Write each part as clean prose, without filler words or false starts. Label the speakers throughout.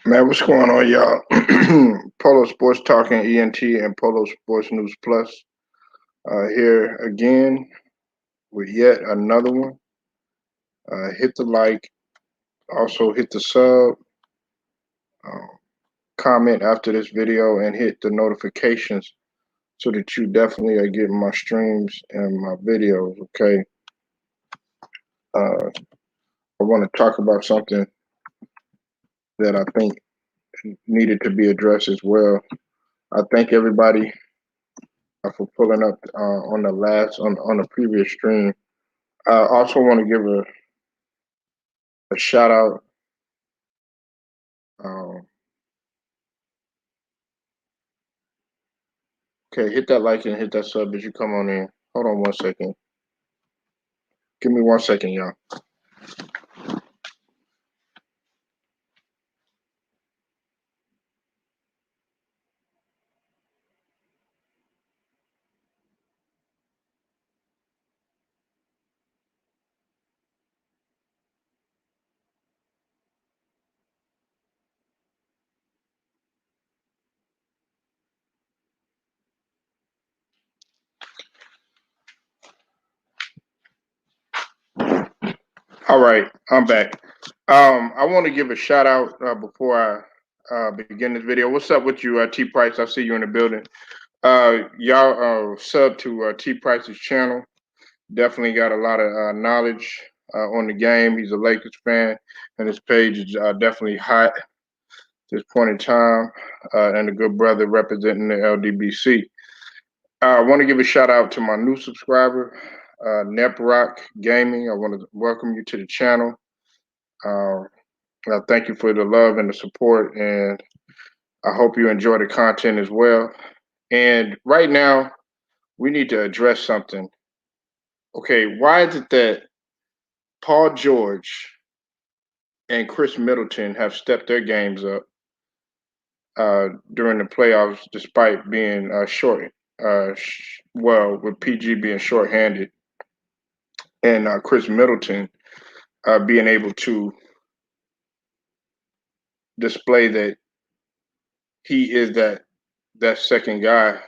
Speaker 1: Man, what's going on, y'all? Polo Sports Talking ENT and Polo Sports News Plus here again with yet another one. Hit the like, also hit the sub, uh, comment after this video, and hit the notifications so that you definitely are getting my streams and my videos. Okay. I want to talk about something that I think needed to be addressed as well. I thank everybody for pulling up on the previous stream. I also want to give a shout out. Um, okay, hit that like and hit that sub as you come on in. Hold on 1 second. Give me 1 second, y'all. All right, I'm back. I want to give a shout out before I begin this video. What's up with you, T Price? I see you in the building. Y'all sub to T Price's channel. Definitely got a lot of knowledge on the game. He's a Lakers fan, and his page is definitely hot at this point in time, and a good brother representing the LDBC. I want to give a shout out to my new subscriber, Neprock Gaming. I want to welcome you to the channel. Thank you for the love and the support, and I hope you enjoy the content as well. And right now, we need to address something. Okay, why is it that Paul George and Chris Middleton have stepped their games up during the playoffs, despite being short? Well, with PG being shorthanded and Chris Middleton being able to display that he is that second guy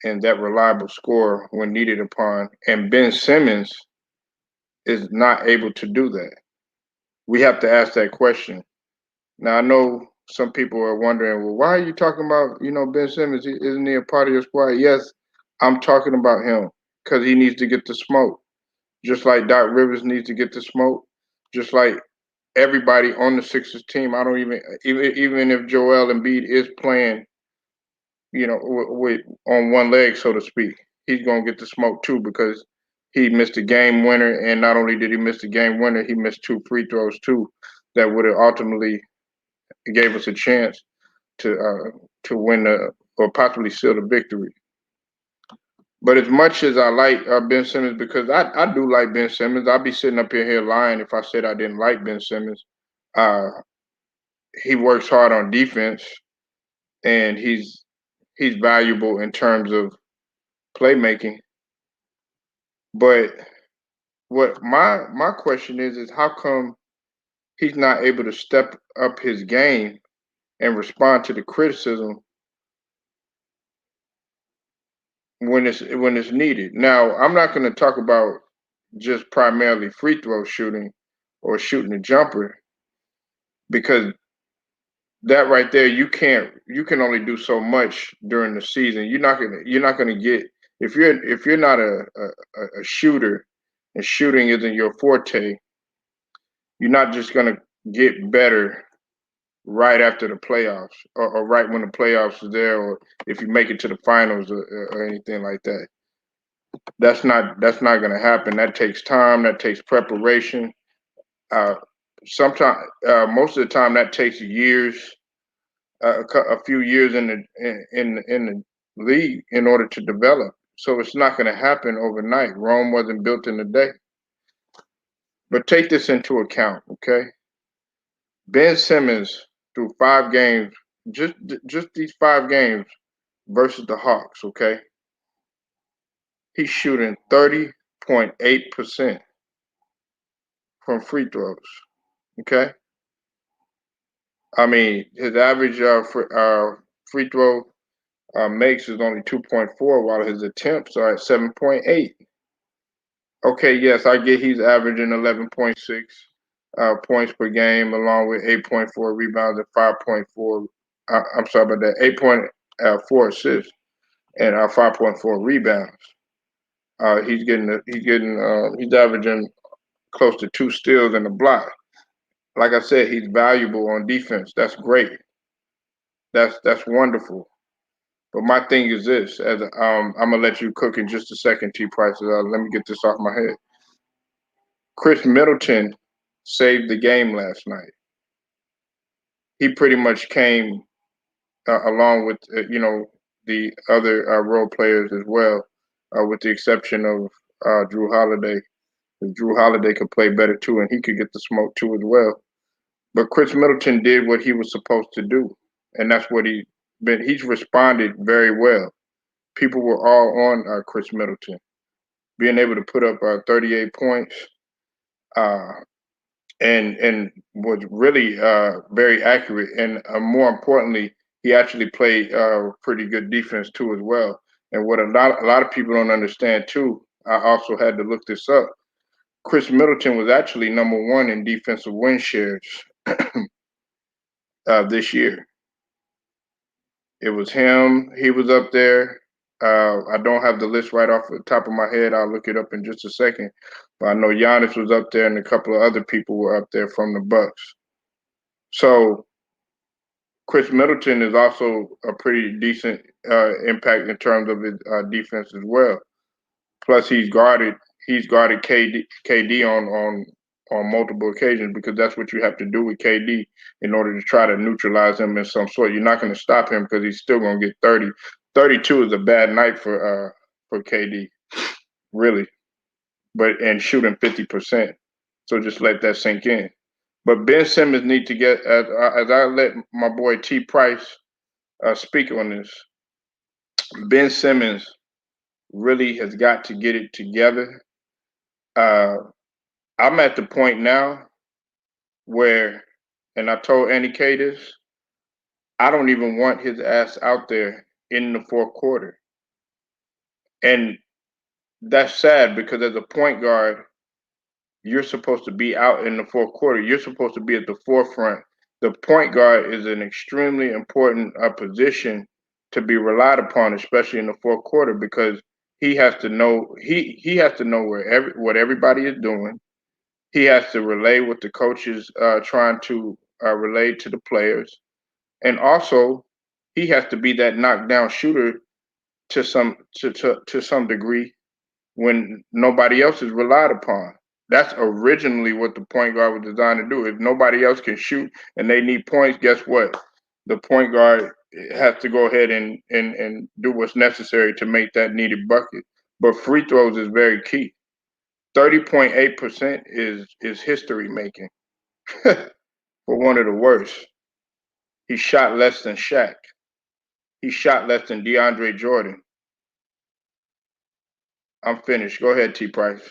Speaker 1: and that reliable scorer when needed upon, and Ben Simmons is not able to do that. We have to ask that question. Now I know some people are wondering, well, why are you talking about Ben Simmons? Isn't he a part of your squad? Yes, I'm talking about him because he needs to get the smoke, just like Doc Rivers needs to get the smoke, just like everybody on the Sixers team. I don't even if Joel Embiid is playing, with on one leg, so to speak, he's gonna get the smoke too because he missed a game winner, and not only did he miss the game winner, he missed two free throws too that would have ultimately gave us a chance to win or possibly seal the victory. But as much as I like Ben Simmons, because I do like Ben Simmons, I'd be sitting up here lying if I said I didn't like Ben Simmons. Uh, he works hard on defense, and he's valuable in terms of playmaking. But what my question is how come he's not able to step up his game and respond to the criticism when it's needed? Now, I'm not going to talk about just primarily free throw shooting or shooting a jumper, because that right there, you can only do so much during the season. You're not gonna get, if you're not a shooter and shooting isn't your forte, you're not just gonna get better right after the playoffs, or right when the playoffs is there, or if you make it to the finals, or anything like that. That's not gonna happen. That takes time. That takes preparation. Uh, Sometimes, most of the time, that takes years, a few years in the league in order to develop. So it's not going to happen overnight. Rome wasn't built in a day. But take this into account, okay? Ben Simmons through 5 games, just these 5 games versus the Hawks, okay? He's shooting 30.8% from free throws, okay? I mean, his average free throw makes is only 2.4, while his attempts are at 7.8. Okay, yes, I get he's averaging 11.6 points per game, along with 8.4 rebounds and 5.4. I'm sorry about that, 8.4 assists and 5.4 rebounds. He's averaging close to 2 steals and a block. Like I said, he's valuable on defense. That's great. That's wonderful. But my thing is this: as I'm gonna let you cook in just a second, T. Price. Let me get this off my head. Chris Middleton saved the game last night. He pretty much came along with the other role players as well, with the exception of Drew Holiday. Drew Holiday could play better too, and he could get the smoke too as well. But Chris Middleton did what he was supposed to do, and that's what he's responded very well. People were all on Chris Middleton, being able to put up 38 points, uh, and was really very accurate. And more importantly, he actually played pretty good defense too as well. And what a lot of people don't understand too, I also had to look this up. Chris Middleton was actually number one in defensive win shares this year. It was him. He was up there. I don't have the list right off the top of my head. I'll look it up in just a second. But I know Giannis was up there, and a couple of other people were up there from the Bucks. So Chris Middleton is also a pretty decent impact in terms of his defense as well. Plus, he's guarded KD on multiple occasions, because that's what you have to do with KD in order to try to neutralize him in some sort. You're not going to stop him because he's still going to get 30. 32 is a bad night for KD, really, and shooting 50%. So just let that sink in. But Ben Simmons need to get, as I let my boy T. Price speak on this. Ben Simmons really has got to get it together. Uh, I'm at the point now where, and I told Andy K this, I don't even want his ass out there in the fourth quarter. And that's sad, because as a point guard, you're supposed to be out in the fourth quarter. You're supposed to be at the forefront. The point guard is an extremely important position to be relied upon, especially in the fourth quarter, because he has to know what everybody is doing. He has to relay what the coach is trying to relay to the players, and also he has to be that knockdown shooter to some degree when nobody else is relied upon. That's originally what the point guard was designed to do. If nobody else can shoot and they need points, guess what? The point guard has to go ahead and do what's necessary to make that needed bucket. But free throws is very key. 30.8% is history making for one of the worst. He shot less than Shaq. He shot less than DeAndre Jordan. I'm finished. Go ahead, T. Price.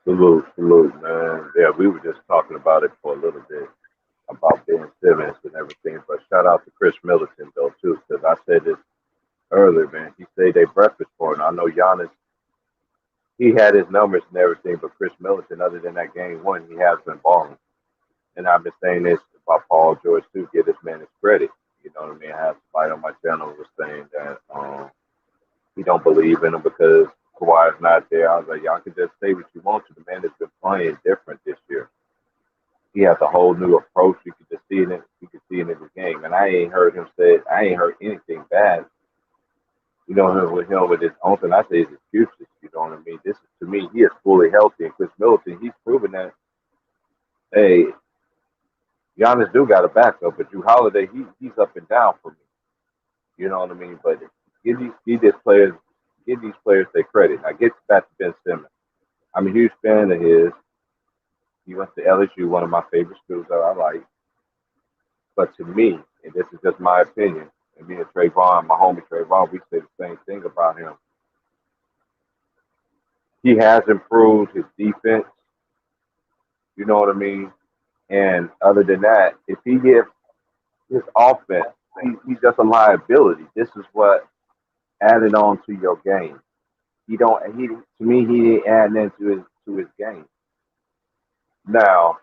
Speaker 2: Salute, man. Yeah, we were just talking about it for a little bit about Ben Simmons and everything. But shout out to Chris Middleton though too, because I said this earlier, man. He saved their breakfast for him. I know Giannis, he had his numbers and everything, but Chris Middleton, other than that game one, he has been balling. And I've been saying this about Paul George too. Give this man his credit. You know what I mean? I have somebody on my channel was saying that he don't believe in him because Kawhi's not there. I was like, y'all can just say what you want to. The man has been playing different this year. He has a whole new approach. You can just see it. You can see it in the game. And I ain't heard him say. I ain't heard anything bad. You know, with his own thing. I say his excuses. You know what I mean? This is to me. He is fully healthy. And Chris Middleton, he's proven that. Hey, Giannis do got a backup, but Drew Holiday, he's up and down for me. You know what I mean? But give these players their credit. I get back to Ben Simmons. I'm a huge fan of his. He went to LSU, one of my favorite schools that I like. But to me, and this is just my opinion, and me and Trayvon, my homie Trayvon, we say the same thing about him. He has improved his defense. You know what I mean? And other than that, if he gives his offense, he's just a liability. This is what added on to your game. He don't. He to me, he didn't add nothing to his game. Now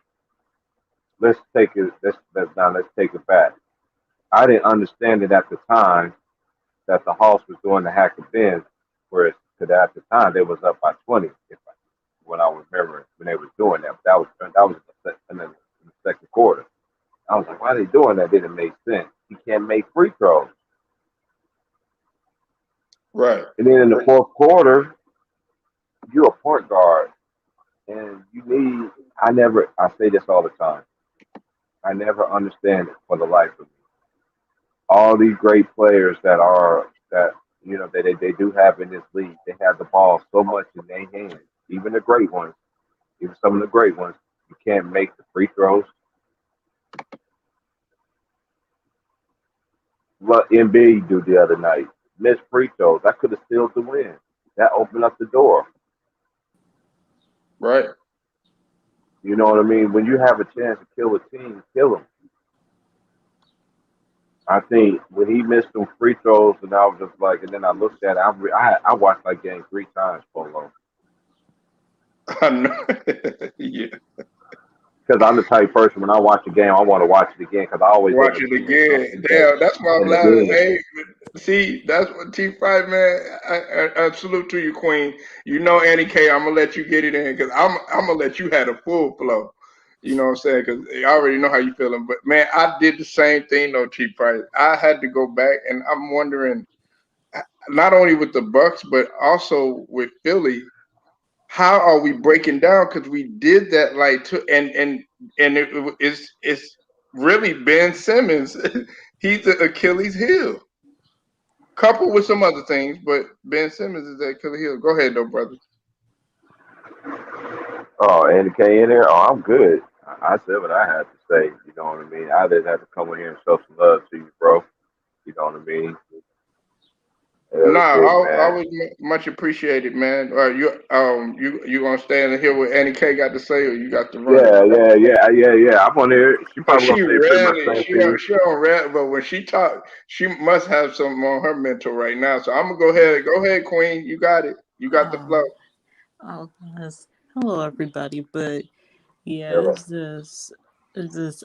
Speaker 2: let's take it. Let's take it back. I didn't understand it at the time that the Hawks was doing the hack and bends, whereas because at the time they was up by 20. When I remember when they was doing that, but that was in the second quarter. I was like, why are they doing that? Didn't make sense. He can't make free throws.
Speaker 1: Right.
Speaker 2: And then in the fourth quarter, you're a point guard, and you need. I say this all the time. I never understand it for the life of me. All these great players that they do have in this league, they have the ball so much in their hands. Even the great ones, even some of the great ones, you can't make the free throws. What NBA do the other night, missed free throws. That could have sealed the win. That opened up the door.
Speaker 1: Right.
Speaker 2: You know what I mean? When you have a chance to kill a team, kill them. I think when he missed them free throws, and I was just like, and then I looked at it. I watched that game 3 times, Polo,
Speaker 1: I know. Yeah.
Speaker 2: because I'm the type of person when I watch a game, I want to watch it again because I always end
Speaker 1: Watch
Speaker 2: up
Speaker 1: it
Speaker 2: seeing
Speaker 1: again.
Speaker 2: something that.
Speaker 1: Damn, that's why I'm
Speaker 2: And
Speaker 1: laughing.
Speaker 2: again,
Speaker 1: Hey, see, that's what T5, man. I salute to you, Queen. You know, Annie K, I'm gonna let you get it in because I'm gonna let you have a full flow. You know what I'm saying? Because I already know how you feeling. But man, I did the same thing though, T Price. I had to go back, and I'm wondering not only with the Bucks, but also with Philly. How are we breaking down? Because we did that like to, and it's really Ben Simmons. He's the Achilles heel, coupled with some other things, but Ben Simmons is the Achilles heel. Go ahead, though, brother.
Speaker 2: oh, Andy K in there. Oh, I'm good. I said what I had to say. You know what I mean? I just had to come in here and show some love to you, bro. You know what I mean? That
Speaker 1: Nah,
Speaker 2: was it, man.
Speaker 1: always much appreciated, man. You gonna stand and hear what Annie K got to say, or you got to run?
Speaker 2: Yeah. I'm on there. She
Speaker 1: Oh,
Speaker 2: probably
Speaker 1: she
Speaker 2: gonna say pretty much
Speaker 1: ready.
Speaker 2: the same
Speaker 1: She
Speaker 2: thing.
Speaker 1: she on red, but when she talk, she must have something on her mental right now. So I'm gonna go ahead. Go ahead, Queen. You got it. You got the flow.
Speaker 3: Oh, oh, yes. Hello, everybody. But yeah,
Speaker 2: Yeah,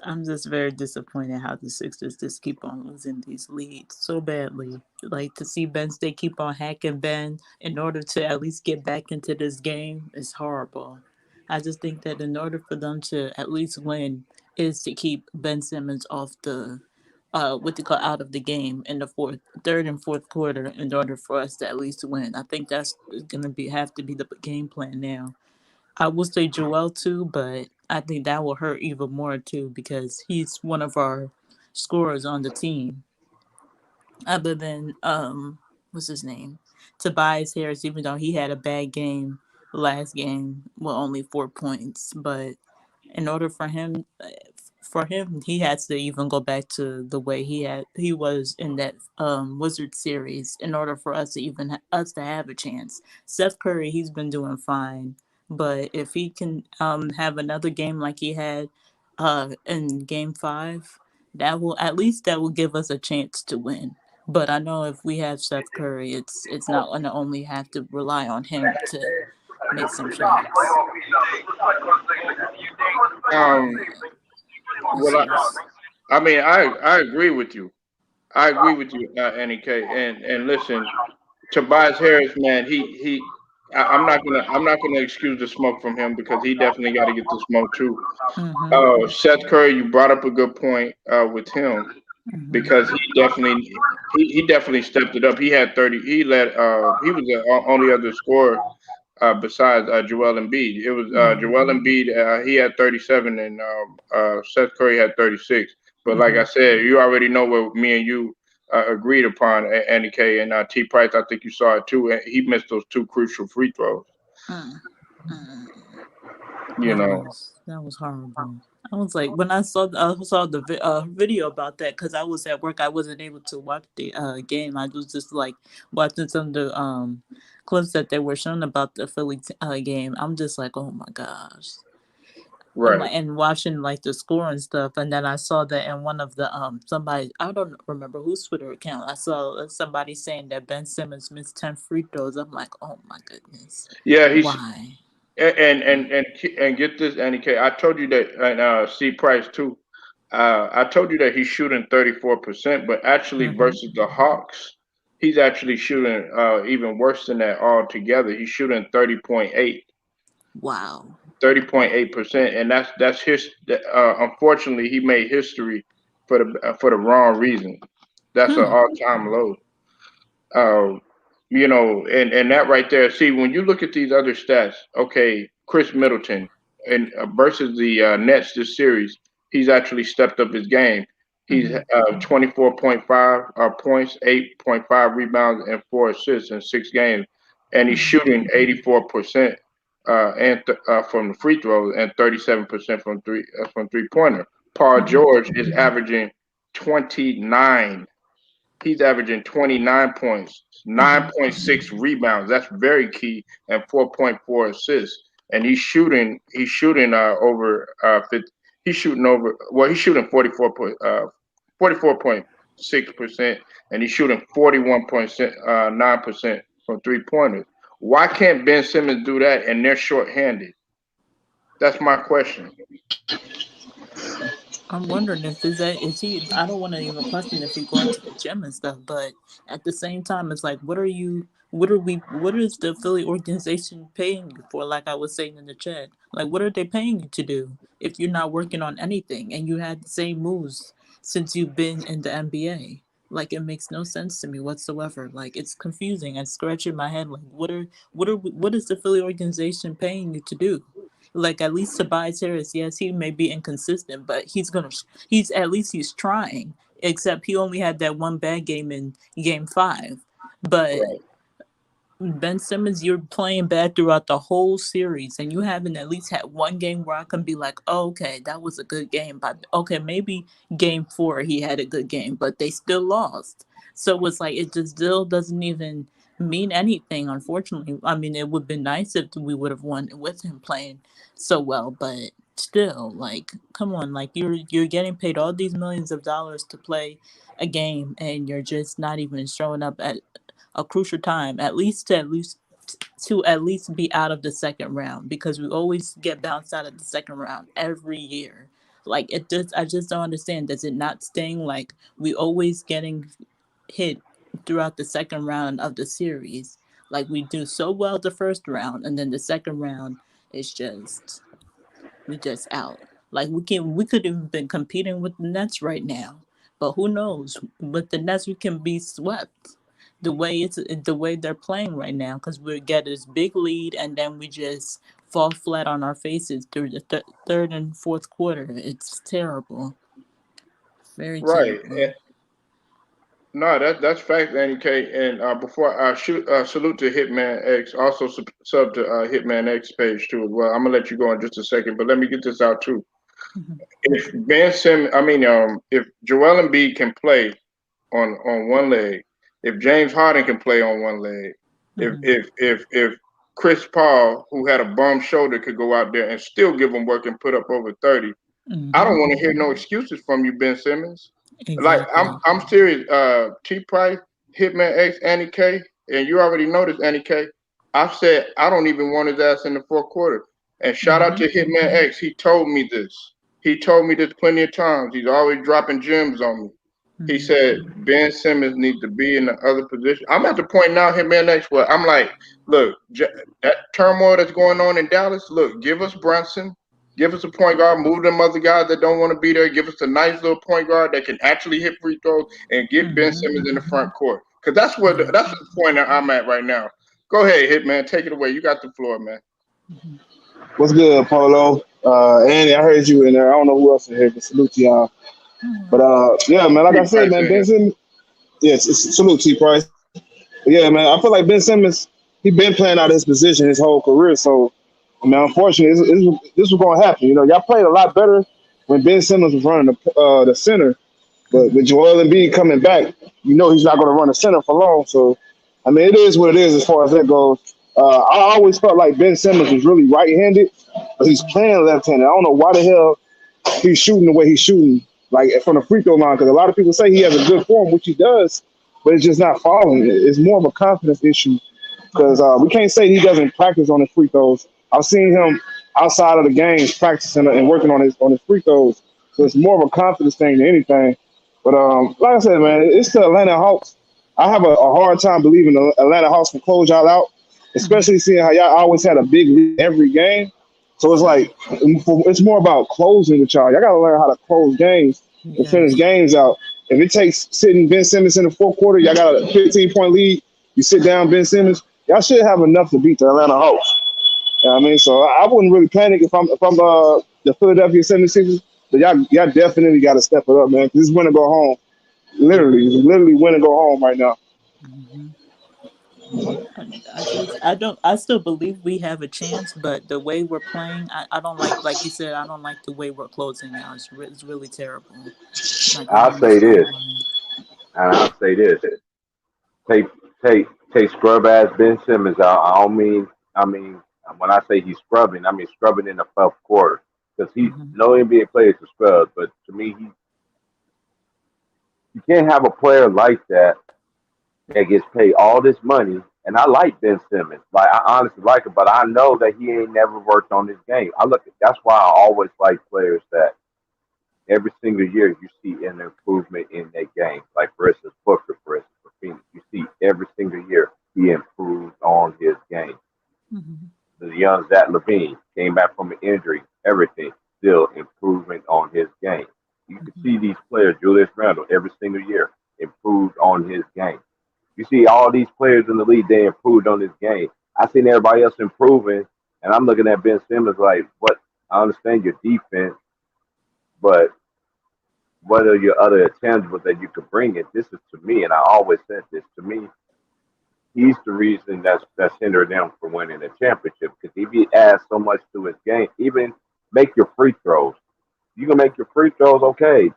Speaker 3: I'm just very disappointed how the Sixers just keep on losing these leads so badly. Like to see Ben State keep on hacking Ben in order to at least get back into this game is horrible. I just think that in order for them to at least win is to keep Ben Simmons off the what they call out of the game in the third and fourth quarter in order for us to at least win. I think that's gonna be have to be the game plan now. I will say Joel too, but I think that will hurt even more too because he's one of our scorers on the team. Other than what's his name, Tobias Harris, even though he had a bad game last game, well only 4 points, but in order for him he has to even go back to the way he was in that Wizard series in order for us to even us to have a chance. Seth Curry, he's been doing fine, but if he can have another game like he had in game 5, that will give us a chance to win. But I know if we have Seth Curry, it's not gonna only have to rely on him to make some shots.
Speaker 1: Um, well,
Speaker 3: Yes.
Speaker 1: I mean, I agree with you. I agree with you, Annie K. And listen, Tobias Harris, man, I'm not gonna excuse the smoke from him because he definitely got to get the smoke too.
Speaker 3: Mhm.
Speaker 1: Seth Curry, you brought up a good point with him
Speaker 3: Mhm.
Speaker 1: because he definitely stepped it up. He had 30. He was the only other scorer besides Joel Embiid. It was
Speaker 3: Mhm.
Speaker 1: Joel Embiid. He had 37, and Seth Curry had 36. But like I
Speaker 3: Mhm.
Speaker 1: said, you already know what me and you agreed upon, Andy K and T Price. I think you saw it too. He missed those two crucial free throws.
Speaker 3: Mm. Mm.
Speaker 1: You know,
Speaker 3: That was horrible. I was like when I saw the video about that because I was at work. I wasn't able to watch the game. I was just like watching some of the clips that they were showing about the Philly game. I'm just like, oh my gosh.
Speaker 1: Right.
Speaker 3: And watching like the score and stuff, and then I saw that in one of the somebody, I don't remember whose Twitter account, I saw somebody saying that Ben Simmons missed 10 free throws. I'm like, oh my goodness,
Speaker 1: Yeah, he's
Speaker 3: why?
Speaker 1: and get this, Andy K. I told you that, and C Price too. I told you that he's shooting 34%, but actually
Speaker 3: Mm-hmm.
Speaker 1: versus the Hawks, he's actually shooting even worse than that altogether. He's shooting
Speaker 3: Wow.
Speaker 1: 30.8%, and that's his. Unfortunately, he made history for the wrong reason. That's an
Speaker 3: Hmm.
Speaker 1: all-time low. Uh, and that right there. See, when you look at these other stats, okay, Chris Middleton and versus the Nets this series, he's actually stepped up his game. He's
Speaker 3: Mm-hmm.
Speaker 1: 24.5 points, 8.5 rebounds, and 4 assists in 6 games, and he's
Speaker 3: Mm-hmm.
Speaker 1: shooting 84% from the free throws and 37% from 3 pointer. Paul
Speaker 3: Mm-hmm.
Speaker 1: George is averaging 29. He's averaging 29 points,
Speaker 3: Mm-hmm.
Speaker 1: 9.6 rebounds. That's very key, and 4.4 assists. And he's shooting over 50. He's shooting 44.6%, and he's shooting 41.9% from 3 pointers. Why can't Ben Simmons do that and they're shorthanded? That's my question.
Speaker 3: I'm wondering if is he? I don't want to even question if he's going to the gym and stuff, but at the same time, it's like, what are you? What are we? What is the Philly organization paying you for? Like I was saying in the chat, like what are they paying you to do if you're not working on anything and you had the same moves since you've been in the NBA? Like it makes no sense to me whatsoever. Like it's confusing. I'm scratching my head. Like what is the Philly organization paying you to do? Like at least Tobias Harris, yes, he may be inconsistent, but he's at least he's trying. Except he only had that one bad game in game 5. But
Speaker 1: Right.
Speaker 3: Ben Simmons, you're playing bad throughout the whole series, and you haven't at least had one game where I can be like, oh, okay, that was a good game. But okay, maybe game 4 he had a good game, but they still lost. So it's like it just still doesn't even mean anything. Unfortunately, I mean, it would have been nice if we would have won with him playing so well, but still, like, come on, like you're getting paid all these millions of dollars to play a game, and you're just not even showing up at a crucial time, at least be out of the second round because we always get bounced out of the second round every year. Like I just don't understand. Does it not sting? Like we always getting hit throughout the second round of the series. Like we do so well the first round, and then the second round is just we just out. Like we could have been competing with the Nets right now, but who knows? With the Nets, we can be swept. The way they're playing right now, because we get this big lead and then we just fall flat on our faces through the third and fourth quarter. It's terrible, very
Speaker 1: Right.
Speaker 3: terrible.
Speaker 1: No, that's fact, Andy K. And before I shoot, salute to Hitman X, also sub to Hitman X page too as well. I'm gonna let you go in just a second, but let me get this out too.
Speaker 3: Mhm.
Speaker 1: If if Joel Embiid can play on one leg, if James Harden can play on one leg,
Speaker 3: Mhm.
Speaker 1: if Chris Paul, who had a bum shoulder, could go out there and still give him work and put up over 30, I don't
Speaker 3: Mhm.
Speaker 1: want to hear no excuses from you, Ben Simmons. Like I'm
Speaker 3: Exactly.
Speaker 1: I'm serious. T Price, Hitman X, Annie K, and you already know this, Annie K. I've said I don't even want his ass in the fourth quarter. And shout out
Speaker 3: Mhm.
Speaker 1: to Hitman X. He told me this. He told me this plenty of times. He's always dropping gems on me. He
Speaker 3: Mhm.
Speaker 1: said Ben Simmons needs to be in the other position. I'm at the point now, Hitman X, where I'm like, look, that turmoil that's going on in Dallas. Look, give us Brunson. Give us a point guard, move them other guys that don't want to be there. Give us a nice little point guard that can actually hit free throws and get Ben
Speaker 3: Mhm.
Speaker 1: Simmons in the front court. Because
Speaker 3: Yeah.
Speaker 1: that's the point that I'm at right now. Go ahead, Hitman. Take it away. You got the floor, man.
Speaker 3: Mhm.
Speaker 4: What's good, Polo? Andy, I heard you in there. I don't know who else in here, but salute to y'all. But
Speaker 3: Mhm.
Speaker 4: yeah, man, like I
Speaker 1: T
Speaker 4: said,
Speaker 1: Price
Speaker 4: man,
Speaker 1: in
Speaker 4: Ben
Speaker 1: here.
Speaker 4: Simmons, yes, salute T Price. But yeah, man, I feel like Ben Simmons, he been playing out of his position his whole career. So, I mean, unfortunately, this was going to happen. You know, y'all played a lot better when Ben Simmons was running the center. But
Speaker 3: Mhm.
Speaker 4: with Joel Embiid coming back, you know he's not going to run the center for long. So, I mean, it is what it is as far as that goes. I always felt like Ben Simmons was really right-handed, but he's playing left-handed. I don't know why the hell he's shooting the way he's shooting, like from the free throw line. Because a lot of people say he has a good form, which he does, but it's just not falling. It's more of a confidence issue because we can't say he doesn't practice on his free throws. I've seen him outside of the games practicing and working on his free throws. So it's more of a confidence thing than anything. But like I said, man, it's the Atlanta Hawks. I have a hard time believing the Atlanta Hawks can close y'all out, especially seeing how y'all always had a big lead every game. So it's like it's more about closing with y'all. Y'all got to learn how to close games and finish
Speaker 3: Yes.
Speaker 4: games out. If it takes sitting Ben Simmons in the fourth quarter, y'all got a 15-point lead. You sit down Ben Simmons. Y'all should have enough to beat the Atlanta Hawks. You know what I mean? So I wouldn't really panic if I'm the Philadelphia 76ers. But y'all definitely got to step it up, man. 'Cause this is win or go home. It's literally win and go home right now.
Speaker 3: Mm-hmm. I still believe we have a chance, but the way we're playing, I don't like you said, I don't like the way we're closing out. It's really terrible. Like
Speaker 2: I'll
Speaker 3: around the
Speaker 2: say this,
Speaker 3: score line.
Speaker 2: and I'll say this: take take scrub ass Ben Simmons out. I mean when I say he's scrubbing, I mean scrubbing in the fourth quarter because he
Speaker 3: Mm-hmm.
Speaker 2: no NBA players to scrub, but to me he you can't have a player like that that gets paid all this money. And I like Ben Simmons. Like I honestly like him, but I know that he ain't never worked on his game. I look at that's why I always like players that every single year you see an improvement in their game. Like for instance, Booker, for instance, for Phoenix, you see every single year he improves on his game.
Speaker 3: Mm-hmm.
Speaker 2: The young Zach Levine came back from an injury, everything still improvement on his game. You can
Speaker 3: Mm-hmm.
Speaker 2: see these players, Julius Randle, every single year improved on his game. You see all these players in the league, they improved on this game. I seen everybody else improving, and I'm looking at Ben Simmons like, what? I understand your defense, but what are your other intangibles that you could bring it? This is to me, and I always said this to me. He's the reason that's hindered them from winning the championship because if he adds so much to his game, even make your free throws. You can make your free throws, okay.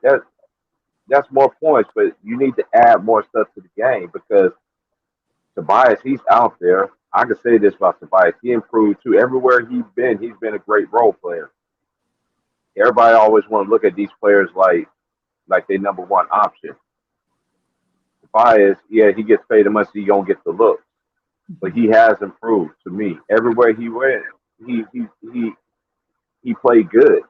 Speaker 2: That's more points, but you need to add more stuff to the game because Tobias, he's out there. I can say this about Tobias. He improved too. Everywhere he's been a great role player. Everybody always want to look at these players like they number one option. Tobias, yeah, he gets paid the much he don't get the look, but he has improved to me. Everywhere he went, he he he he played good.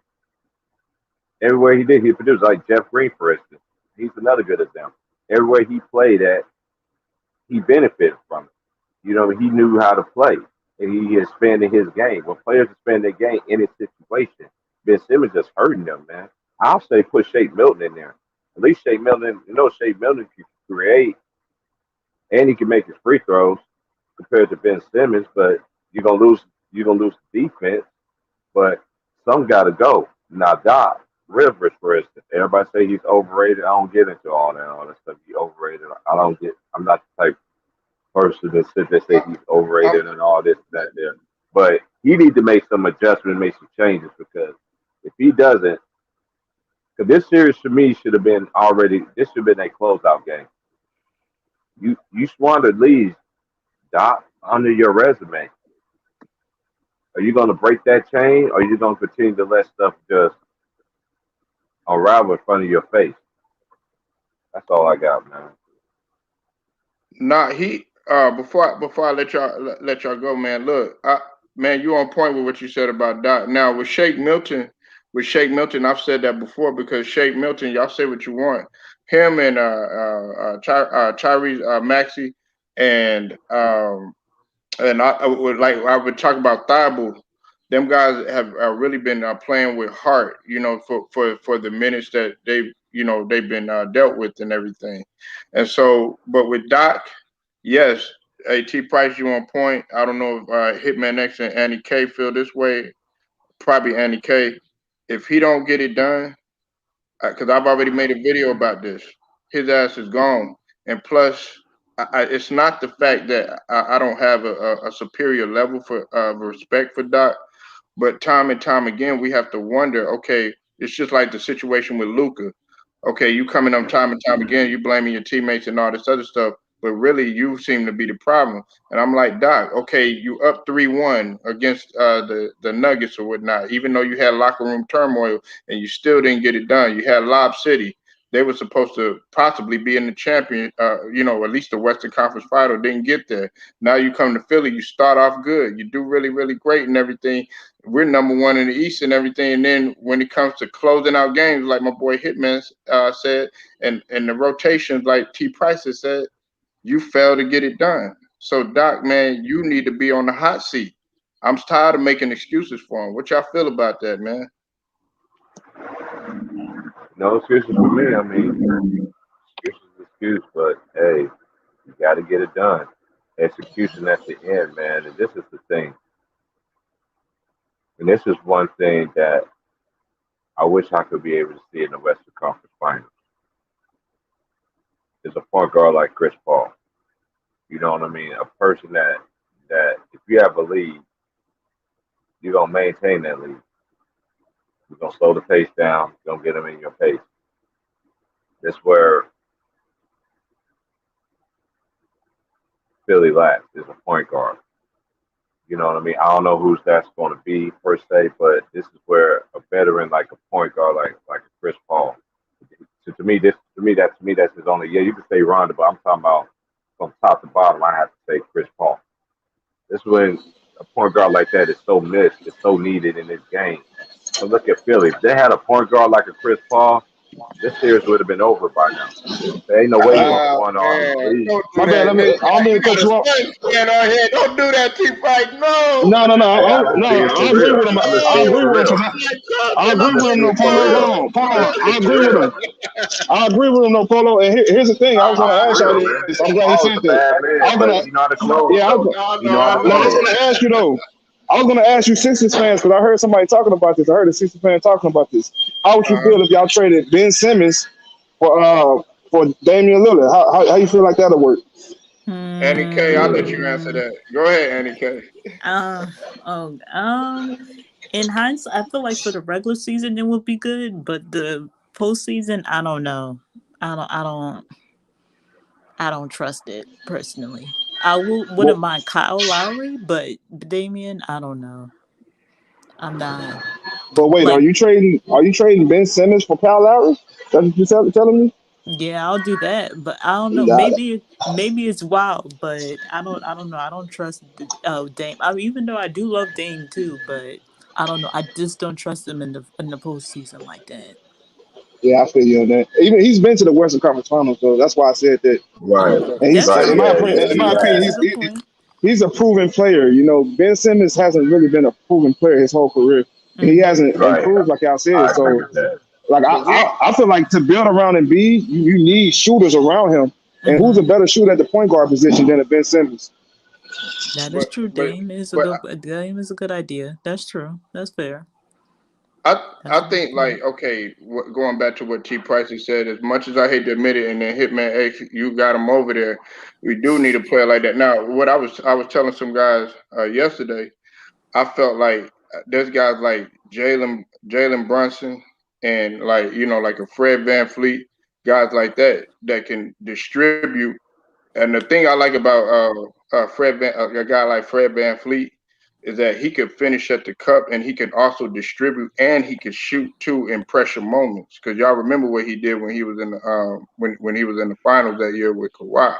Speaker 2: Everywhere he did, he produced. Like Jeff Green, for instance, he's another good example. Everywhere he played at, he benefited from it. You know, he knew how to play, and he expanded his game. When players expand their game in a situation, Ben Simmons just hurting them, man. I'll say put Shake Milton in there. At least Shake Milton, Shake Milton can create and he can make his free throws compared to Ben Simmons. But you're gonna lose. You're gonna lose the defense. But some got to go. Now, Doc Rivers, for instance, everybody say he's overrated. I don't get into all that stuff. He overrated. I don't get. I'm not the type person that sit there say he's
Speaker 1: I'm,
Speaker 2: overrated and all this and that there. But he need to make some adjustment, make some changes because if he doesn't, because this series to me should have been already. This should have been a closeout game. You squandered leads, Doc, under your resume. Are you going to break that chain, or are you going to continue to let stuff just unravel in front of your face? That's all I got, man.
Speaker 1: Not he. Before I let y'all go, man. Look, man, you on point with what you said about Doc. Now with Shake Milton, I've said that before because Shake Milton, y'all say what you want. Him and Tyrese Maxey and I would talk about Thibault. Them guys have really been playing with heart, for the minutes that they've been dealt with and everything. And so, but with Doc, yes, At Price, you on point. I don't know if Hitman X and Andy K feel this way. Probably Andy K. If he don't get it done, because I've already made a video about this. His ass is gone. And plus, it's not the fact that I don't have a superior level for respect for Doc, but time and time again, we have to wonder. Okay, it's just like the situation with Luca. Okay, you coming up time and time again, you blaming your teammates and all this other stuff. but really you seem to be the problem. And I'm like, Doc, okay, you up 3-1 against the Nuggets or whatnot, even though you had locker room turmoil and you still didn't get it done. You had Lob City. They were supposed to possibly be in the champion, at least the Western Conference final, didn't get there. Now you come to Philly, you start off good. You do really, really great and everything. We're number one in the East and everything. And then when it comes to closing out games, like my boy Hitman said, and the rotations, like T. Price has said, you fail to get it done. So, Doc, man, you need to be on the hot seat. I'm tired of making excuses for him. What y'all feel about that, man?
Speaker 2: No excuses for me. I mean, excuse is excuse, but hey, you got to get it done. Execution at the end, man. And this is the thing. And this is one thing that I wish I could be able to see in the Western Conference Finals. Is a point guard like Chris Paul. You know what I mean? A person that if you have a lead, you're gonna maintain that lead. You're gonna slow the pace down. You're gonna get them in your pace. That's where Philly lacks is a point guard. You know what I mean? I don't know who's that's going to be per se, but this is where a veteran like a point guard like a Chris Paul. So to me that's his only. Yeah, you can say Ronda, but I'm talking about from top to bottom. I have to say Chris Paul. This is when a point guard like that is so missed, it's so needed in this game. So look at Philly. If they had a point guard like a Chris Paul, this series would have been over by now. There ain't no way you gonna won all these
Speaker 1: Man,
Speaker 2: leagues.
Speaker 1: don't do
Speaker 4: My bad.
Speaker 1: that.
Speaker 4: I don't mean
Speaker 1: You
Speaker 4: to cut
Speaker 1: got a
Speaker 4: you off.
Speaker 1: Spurs fan on here. Don't do that, T. Price. No.
Speaker 4: No, no, no,
Speaker 2: Hey, I'm just
Speaker 4: no.
Speaker 2: being for
Speaker 4: I agree
Speaker 2: real.
Speaker 4: with him.
Speaker 2: I'm just
Speaker 4: I
Speaker 2: being
Speaker 4: agree
Speaker 2: for
Speaker 4: with him
Speaker 2: real.
Speaker 4: because I
Speaker 2: I'm
Speaker 4: agree with
Speaker 2: just
Speaker 4: him. No,
Speaker 2: being for
Speaker 4: Polo.
Speaker 2: real.
Speaker 4: Hold on,
Speaker 2: I'm
Speaker 4: Polo.
Speaker 2: just
Speaker 4: I
Speaker 2: being for
Speaker 4: agree with
Speaker 2: real.
Speaker 4: him. I agree with him. No, Polo. And here's the thing. I was
Speaker 2: I'm
Speaker 4: gonna
Speaker 2: for
Speaker 4: ask y'all
Speaker 2: real, man.
Speaker 4: this.
Speaker 2: Chris
Speaker 4: I'm glad he
Speaker 2: Paul is
Speaker 4: said
Speaker 2: a
Speaker 4: that.
Speaker 2: bad
Speaker 4: I
Speaker 2: man,
Speaker 4: was
Speaker 2: but
Speaker 4: gonna.
Speaker 2: he know how to close
Speaker 4: Yeah,
Speaker 2: though.
Speaker 1: I
Speaker 2: He
Speaker 1: know,
Speaker 2: know how
Speaker 1: I
Speaker 2: to
Speaker 4: no, I was
Speaker 1: know.
Speaker 2: close.
Speaker 4: gonna ask you though. I was gonna ask you Sixers fans because I heard somebody talking about this. I heard a Sixers fan talking about this. How would you
Speaker 1: Uh-huh.
Speaker 4: feel if y'all traded Ben Simmons for Damian Lillard? How you feel like that'll work?
Speaker 1: Annie K, I'll let you answer
Speaker 3: Hmm.
Speaker 1: that. Go ahead, Annie K.
Speaker 3: Uh, oh, in hindsight, I feel like for the regular season it would be good, but the postseason, I don't know. I don't trust it personally. Wouldn't
Speaker 4: Well,
Speaker 3: mind Kyle Lowry, but Damian, I don't know. I'm not
Speaker 4: but wait,
Speaker 3: like,
Speaker 4: are you trading Ben Simmons for Kyle Lowry? That's what you telling me?
Speaker 3: yeah, I'll do that, but I don't know.
Speaker 4: Nah,
Speaker 3: Maybe it's wild, but I don't know. I don't trust Dame. I mean, even though I do love Dame too, but I don't know. I just don't trust him in the postseason like that.
Speaker 4: yeah, I feel you on that. Even he's been to the Western Conference Finals, so that's why I said that.
Speaker 2: Right,
Speaker 1: Okay.
Speaker 4: And he's,
Speaker 3: That's
Speaker 2: right,
Speaker 4: in my
Speaker 3: true.
Speaker 2: yeah,
Speaker 4: opinion,
Speaker 2: yeah,
Speaker 3: That's
Speaker 4: in
Speaker 2: he
Speaker 4: my
Speaker 3: true.
Speaker 4: opinion,
Speaker 3: That's a
Speaker 2: has.
Speaker 3: good point.
Speaker 4: he's a proven player. You know, Ben Simmons hasn't really been a proven player his whole career, and he
Speaker 3: Mm-hmm.
Speaker 4: hasn't
Speaker 2: Right,
Speaker 4: improved like y'all said.
Speaker 2: I agree
Speaker 4: So,
Speaker 2: with that.
Speaker 4: like,
Speaker 1: But we
Speaker 4: I feel like to build around Embiid, you need shooters around him. And who's a
Speaker 3: Mm-hmm.
Speaker 4: better shooter at the point guard position than a Ben Simmons?
Speaker 3: That is
Speaker 1: but
Speaker 3: true.
Speaker 1: but but
Speaker 3: Dame is a good idea. That's true. That's fair.
Speaker 1: I
Speaker 3: That's a good
Speaker 1: think
Speaker 3: point.
Speaker 1: like okay, going back to what T. Price has said, as much as I hate to admit it, and then Hitman X, you got him over there. We do need a player like that. Now, what I was telling some guys yesterday, I felt like there's guys like Jalen Brunson and like like a Fred Van Fleet, guys like that can distribute. And the thing I like about a guy like Fred Van Fleet is that he could finish at the cup and he can also distribute and he could shoot too in pressure moments. Because y'all remember what he did when he was in the when he was in the finals that year with Kawhi.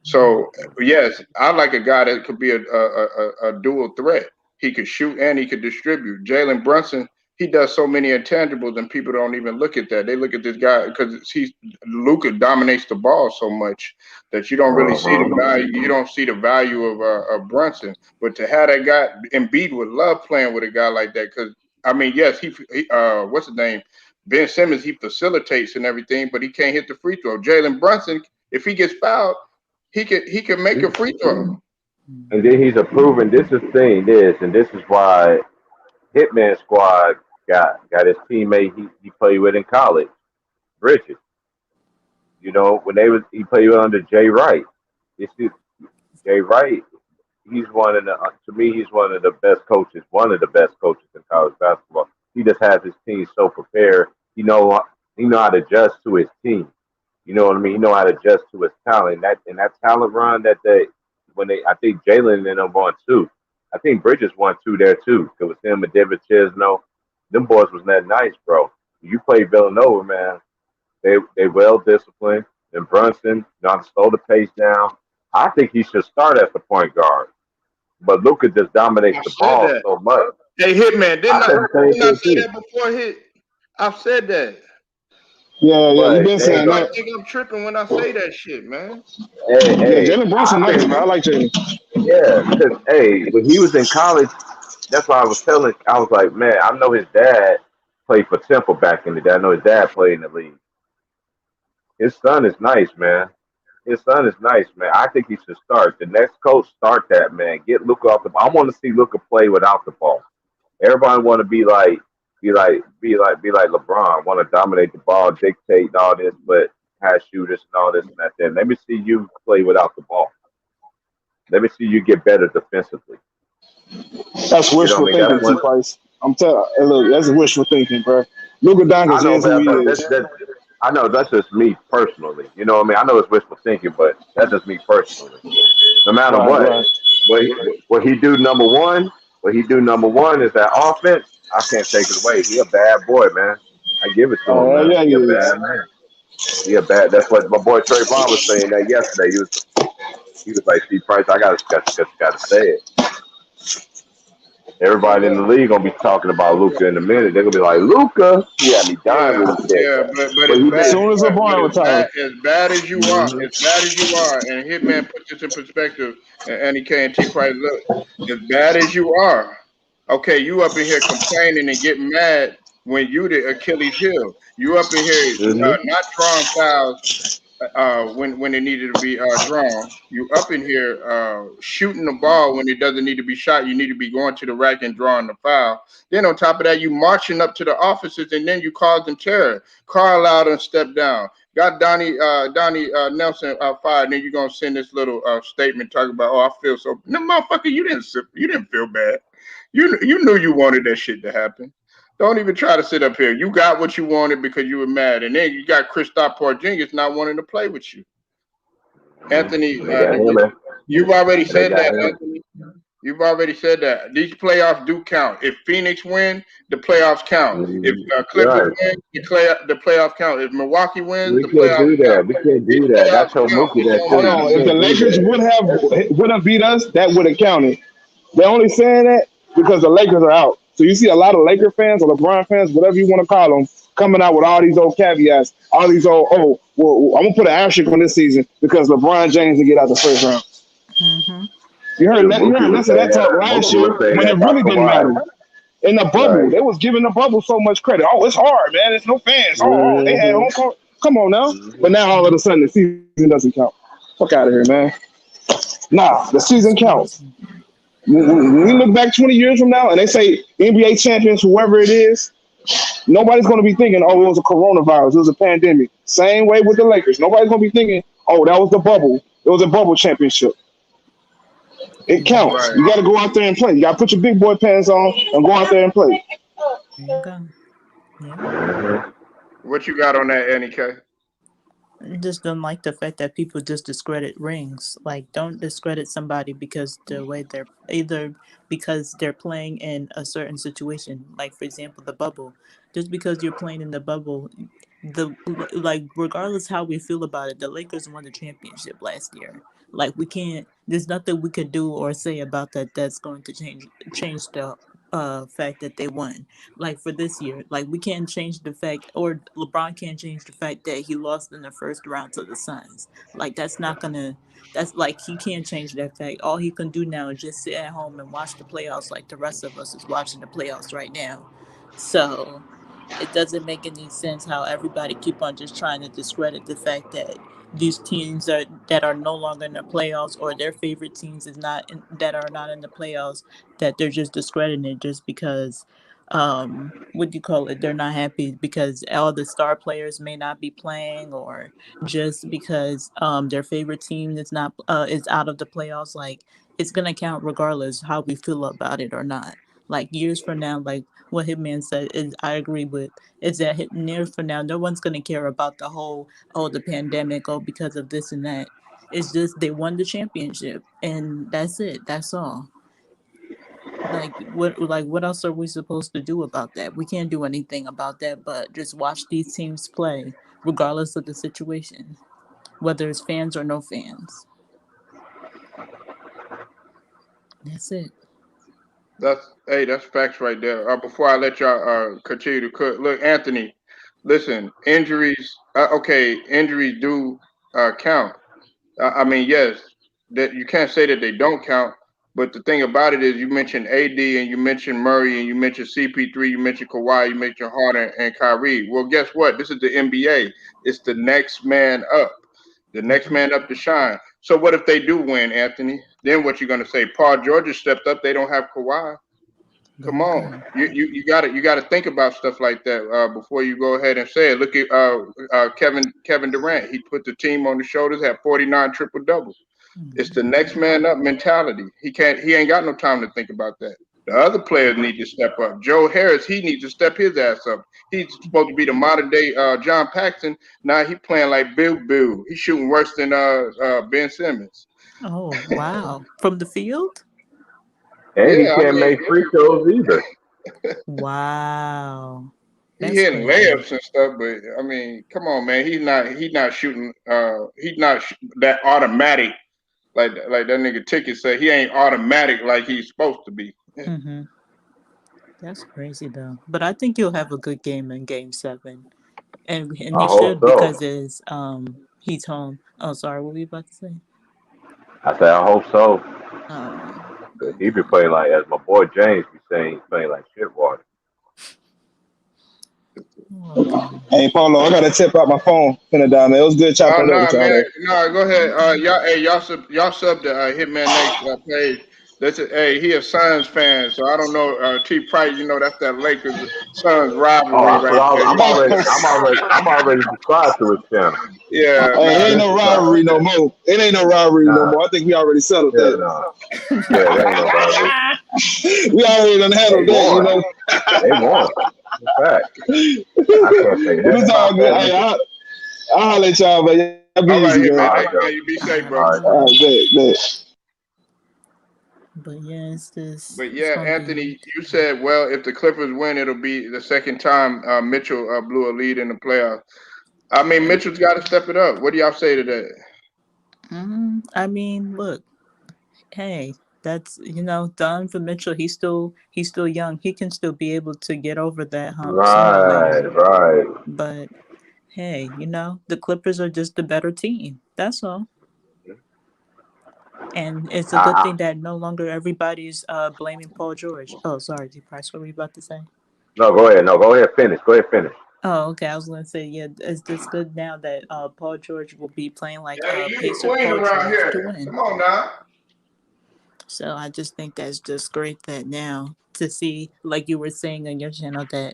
Speaker 1: So yes, I like a guy that could be a dual threat. He could shoot and he could distribute. Jalen Brunson, he does so many intangibles, and people don't even look at that. They look at this guy because he's Luca dominates the ball so much that you don't really see the
Speaker 2: Uh-huh.
Speaker 1: value. You don't see the value of Brunson. But to have that guy, Embiid would love playing with a guy like that because I mean, yes, what's his name? Ben Simmons, he facilitates and everything, but he can't hit the free throw. Jalen Brunson, if he gets fouled, he can make a free throw.
Speaker 2: And then he's a proven. This is the thing. And this is why Hitman Squad got his teammate he played with in college, Bridges. You know, when he played under Jay Wright. This is Jay Wright. He's one of the to me he's one of the best coaches in college basketball. He just has his team so prepared. He know how to adjust to his team. You know what I mean? He know how to adjust to his talent. That talent run that they when they I think Jalen and them won two. I think Bridges won two there too. It was him and David Chisno. Them boys was that nice, bro. You play Villanova, man. They well disciplined. And Brunson, not to slow the pace down. I think he should start as the point guard. But Luca just dominates
Speaker 1: I
Speaker 2: the
Speaker 1: said
Speaker 2: ball
Speaker 1: that.
Speaker 2: so much.
Speaker 1: Hey, Hitman,
Speaker 2: I said the same
Speaker 1: didn't I
Speaker 2: thing
Speaker 1: say
Speaker 2: too.
Speaker 1: that before hit? I've said that.
Speaker 4: Yeah, yeah, you
Speaker 2: But
Speaker 4: been
Speaker 2: they ain't
Speaker 4: saying
Speaker 2: gonna.
Speaker 1: Everybody
Speaker 4: that.
Speaker 1: think I'm tripping when I say that shit, man.
Speaker 4: Yeah,
Speaker 2: Hey,
Speaker 4: Jalen
Speaker 2: I
Speaker 4: Brunson, nice
Speaker 2: think
Speaker 4: man. I like Jalen.
Speaker 2: yeah, because when he was in college, that's why I was telling. I was like, man, I know his dad played for Temple back in the day. I know his dad played in the league. His son is nice, man. His son is nice, man. I think he should start. The next coach start that man. Get Luca off the ball. I want to see Luca play without the ball. Everybody want to be like LeBron. Want to dominate the ball, dictate and all this, but have shooters and all this and that. Then let me see you play without the ball. Let me see you get better defensively.
Speaker 4: That's
Speaker 2: You know
Speaker 4: wishful
Speaker 2: what I mean? That's
Speaker 4: thinking, T.
Speaker 2: one.
Speaker 4: Price. I'm telling. Hey, look, that's wishful thinking, bro. Luka
Speaker 2: I
Speaker 4: Doncic
Speaker 2: know,
Speaker 4: is who
Speaker 2: man,
Speaker 4: he
Speaker 2: but
Speaker 4: is.
Speaker 2: I know that's just me personally. You know what I mean? I know it's wishful thinking, but that's just me personally. No matter
Speaker 4: Right,
Speaker 2: what,
Speaker 4: right.
Speaker 2: what he, what he do number one, what he do number one is that offense. I can't take it away. He a bad boy, man. I give it to him, man.
Speaker 4: Yeah,
Speaker 2: He
Speaker 4: he
Speaker 2: a
Speaker 4: is.
Speaker 2: bad man. He a bad. That's what my boy Trayvon was saying that yesterday. He was like, "See, Price, I gotta say it.
Speaker 1: Yeah,
Speaker 2: Everybody in the league gonna be talking about Luca in a minute. They're gonna be like, Luca, he had me dying
Speaker 1: yeah,
Speaker 2: when he said
Speaker 1: yeah,
Speaker 2: that.
Speaker 1: but
Speaker 2: But
Speaker 1: as
Speaker 2: he
Speaker 4: As
Speaker 1: bad,
Speaker 2: did.
Speaker 4: soon as
Speaker 1: but
Speaker 4: LeBron retired.
Speaker 1: as bad as you are,
Speaker 2: Mm-hmm.
Speaker 1: as bad as you are, and Hitman put this in perspective, and Andy K and T Price, look, as bad as you are, okay, you up in here complaining and getting mad when you the Achilles heel. You up in here
Speaker 2: Mm-hmm.
Speaker 1: not drawing fouls when it needed to be drawn. You up in here shooting the ball when it doesn't need to be shot. You need to be going to the rack and drawing the foul. Then on top of that, you marching up to the offices and then you causing terror. Carl out and step down. Got Donnie Nelson fired. Then you're gonna send this little statement talking about, oh, I feel so. No, motherfucker, you didn't feel bad. You knew you wanted that shit to happen. Don't even try to sit up here. You got what you wanted because you were mad, and then you got Kristaps Porzingis not wanting to play with you. Anthony,
Speaker 2: They got him, man.
Speaker 1: you've already
Speaker 2: And they
Speaker 1: said
Speaker 2: got
Speaker 1: that,
Speaker 2: him.
Speaker 1: Anthony. You've already said that these playoffs do count. If Phoenix win, the playoffs count. If
Speaker 2: Mm-hmm.
Speaker 1: Clippers
Speaker 2: Right.
Speaker 1: win, the playoffs count. If Milwaukee wins,
Speaker 2: We
Speaker 1: the
Speaker 2: can't
Speaker 1: playoffs
Speaker 2: do
Speaker 1: count.
Speaker 2: that. We can't
Speaker 1: These
Speaker 2: do that. I
Speaker 1: playoffs
Speaker 2: told
Speaker 1: count.
Speaker 2: Mookie
Speaker 1: It
Speaker 2: that
Speaker 1: don't
Speaker 4: Hold
Speaker 2: too. We
Speaker 4: on.
Speaker 1: matter.
Speaker 4: If the
Speaker 2: can't do
Speaker 4: Lakers
Speaker 2: that.
Speaker 4: would have beat us, that would have counted. They're only saying that because the Lakers are out. So you see a lot of Laker fans or LeBron fans, whatever you want to call them, coming out with all these old caveats, all these old, oh, well, I'm gonna put an asterisk on this season because LeBron James didn't get out the first round.
Speaker 3: Mm-hmm.
Speaker 2: Shoot,
Speaker 4: You
Speaker 2: Mookie
Speaker 4: heard
Speaker 2: was
Speaker 4: less of
Speaker 2: saying
Speaker 4: that talk
Speaker 2: that.
Speaker 4: last
Speaker 2: Mookie
Speaker 4: year
Speaker 2: was saying
Speaker 4: when
Speaker 2: that
Speaker 4: it
Speaker 2: about
Speaker 4: really didn't
Speaker 2: Kawhi.
Speaker 4: matter. In the bubble,
Speaker 2: Right.
Speaker 4: they was giving the bubble so much credit. Oh, it's hard, man. It's no fans. Oh, they had
Speaker 2: Mm-hmm.
Speaker 4: home court. Come on now. But
Speaker 2: Mm-hmm.
Speaker 4: now all of a sudden the season doesn't count. Fuck out of here, man. Nah, the season
Speaker 3: It's
Speaker 4: counts.
Speaker 3: crazy.
Speaker 4: When we look back 20 years from now and they say NBA champions, whoever it is, nobody's going to be thinking, oh, it was a coronavirus, it was a pandemic. Same way with the Lakers. Nobody's going to be thinking, oh, that was the bubble. It was a bubble championship. It counts.
Speaker 1: Right.
Speaker 3: Exactly.
Speaker 4: You got to go out there and play. You got to put your big boy pants on and go out there and play.
Speaker 3: There you go. Yeah.
Speaker 2: Mm-hmm.
Speaker 1: What you got on that, Annie K?
Speaker 3: I just don't like the fact that people just discredit rings. Like, don't discredit somebody because the way they're either because they're playing in a certain situation. Like, for example, the bubble. Just because you're playing in the bubble, the like regardless how we feel about it, the Lakers won the championship last year. Like, we can't. There's nothing we can do or say about that that's going to change the fact that they won. Like for this year, like we can't change the fact, or LeBron can't change the fact that he lost in the first round to the Suns. Like that's not gonna. That's like he can't change that fact. All he can do now is just sit at home and watch the playoffs, like the rest of us is watching the playoffs right now. So it doesn't make any sense how everybody keep on just trying to discredit the fact that these teams that are no longer in the playoffs or their favorite teams is not that are not in the playoffs, that they're just discrediting it just because what do you call it, they're not happy because all the star players may not be playing, or just because their favorite team is not is out of the playoffs. Like it's gonna count regardless how we feel about it or not. Like years from now, like what Hitman said is I agree with. Is that years from now, no one's gonna care about the whole the pandemic because of this and that. It's just they won the championship and that's it. That's all. What else are we supposed to do about that? We can't do anything about that but just watch these teams play regardless of the situation, whether it's fans or no fans. That's it.
Speaker 1: That's facts right there. Before I let y'all continue to cook, look, Anthony, listen, injuries. Okay, injuries do count. I mean, yes, that you can't say that they don't count. But the thing about it is, you mentioned AD and you mentioned Murray and you mentioned CP3, you mentioned Kawhi, you mentioned Harden and Kyrie. Well, guess what? This is the NBA. It's the next man up, the next man up to shine. So what if they do win, Anthony? Then what you gonna say? Paul George has stepped up. They don't have Kawhi. Come
Speaker 3: Good
Speaker 1: on,
Speaker 3: God.
Speaker 1: you gotta think about stuff like that before you go ahead and say it. Look at Kevin Durant. He put the team on his shoulders, had 49 triple doubles. It's the next man up mentality. He ain't got no time to think about that. The other players need to step up. Joe Harris, he needs to step his ass up. He's supposed to be the modern day John Paxson. Now he playing like Bill. He's shooting worse than Ben Simmons.
Speaker 3: Oh wow! From the field?
Speaker 2: And he
Speaker 1: Yeah, I
Speaker 2: can't
Speaker 1: mean,
Speaker 2: make free throws either.
Speaker 3: Wow,
Speaker 1: he
Speaker 3: that's
Speaker 1: hitting
Speaker 3: crazy.
Speaker 1: layups and stuff, but I mean, come on, man. He's not shooting. He's not that automatic like that nigga Ticket said. He ain't automatic like he's supposed to be.
Speaker 3: Mm-hmm. That's crazy though. But I think you'll have a good game in Game 7, and
Speaker 2: I
Speaker 3: he
Speaker 2: hope
Speaker 3: should because
Speaker 2: so.
Speaker 3: it's he's home. Oh, sorry. What were you about to say?
Speaker 2: I said I hope so.
Speaker 3: Oh,
Speaker 2: 'Cause he be playing like, as my boy James be saying, he's playing like shit water.
Speaker 3: oh God.
Speaker 4: Hey, Paulo, I got to tip out my phone. Finna down there. It was good
Speaker 1: Oh
Speaker 4: chopping it up with
Speaker 1: no,
Speaker 4: y'all
Speaker 1: man.
Speaker 4: though.
Speaker 1: No, go ahead. Y'all sub the Hitman Nate page. He a Suns fan, so I don't know. T Price, that's that Lakers Suns rivalry right there.
Speaker 2: I'm already, I'm already subscribed to his channel.
Speaker 1: Yeah,
Speaker 4: Hey,
Speaker 2: I've
Speaker 4: it
Speaker 1: no,
Speaker 4: ain't
Speaker 2: been
Speaker 4: no
Speaker 2: subscribed to
Speaker 4: rivalry
Speaker 2: his
Speaker 4: no
Speaker 2: channel.
Speaker 4: more. It ain't no rivalry no
Speaker 2: Nah,
Speaker 4: more. I think we already settled
Speaker 2: yeah,
Speaker 4: that.
Speaker 2: no, yeah, there ain't no rivalry.
Speaker 4: We already done
Speaker 2: They
Speaker 4: handled that, you
Speaker 2: won.
Speaker 4: know.
Speaker 2: They won. In fact, I can't say
Speaker 4: But
Speaker 2: nothing
Speaker 4: it's all
Speaker 2: about
Speaker 4: good.
Speaker 2: that
Speaker 4: Hey,
Speaker 2: nigga.
Speaker 4: I'll holler at y'all, but y'all be
Speaker 1: all
Speaker 4: easy,
Speaker 1: right,
Speaker 4: man.
Speaker 1: Hitman
Speaker 2: All
Speaker 1: Nate,
Speaker 2: right,
Speaker 1: man,
Speaker 2: Joe.
Speaker 1: you be
Speaker 3: All
Speaker 1: safe,
Speaker 3: right,
Speaker 1: bro.
Speaker 2: All right,
Speaker 4: All
Speaker 2: Joe.
Speaker 3: bro.
Speaker 4: right, bet.
Speaker 3: But yeah,
Speaker 1: But
Speaker 3: it's
Speaker 1: yeah,
Speaker 3: gonna be.
Speaker 1: Anthony, you said, well, if the Clippers win, it'll be the second time Mitchell blew a lead in the playoffs. I mean, Mitchell's got to step it up. What do y'all say to that?
Speaker 3: I mean, look. Hey, that's Donovan Mitchell. He's still young. He can still be able to get over that hump sooner or
Speaker 2: Right,
Speaker 3: later.
Speaker 2: right.
Speaker 3: But hey, the Clippers are just a better team. That's all. And it's a good
Speaker 2: I,
Speaker 3: thing that no longer everybody's blaming Paul George. Oh, sorry, D Price. What were you about to say?
Speaker 2: no, go ahead. No, go ahead. Finish. Go ahead. Finish.
Speaker 3: Oh, okay. I was gonna say, yeah, it's just good now that Paul George will be playing like
Speaker 1: Yeah, you the
Speaker 3: Pacer
Speaker 1: queen
Speaker 3: Paul
Speaker 1: around
Speaker 3: George to
Speaker 1: here.
Speaker 3: win.
Speaker 1: Come on now.
Speaker 3: So I just think that's just great that now to see, like you were saying on your channel, that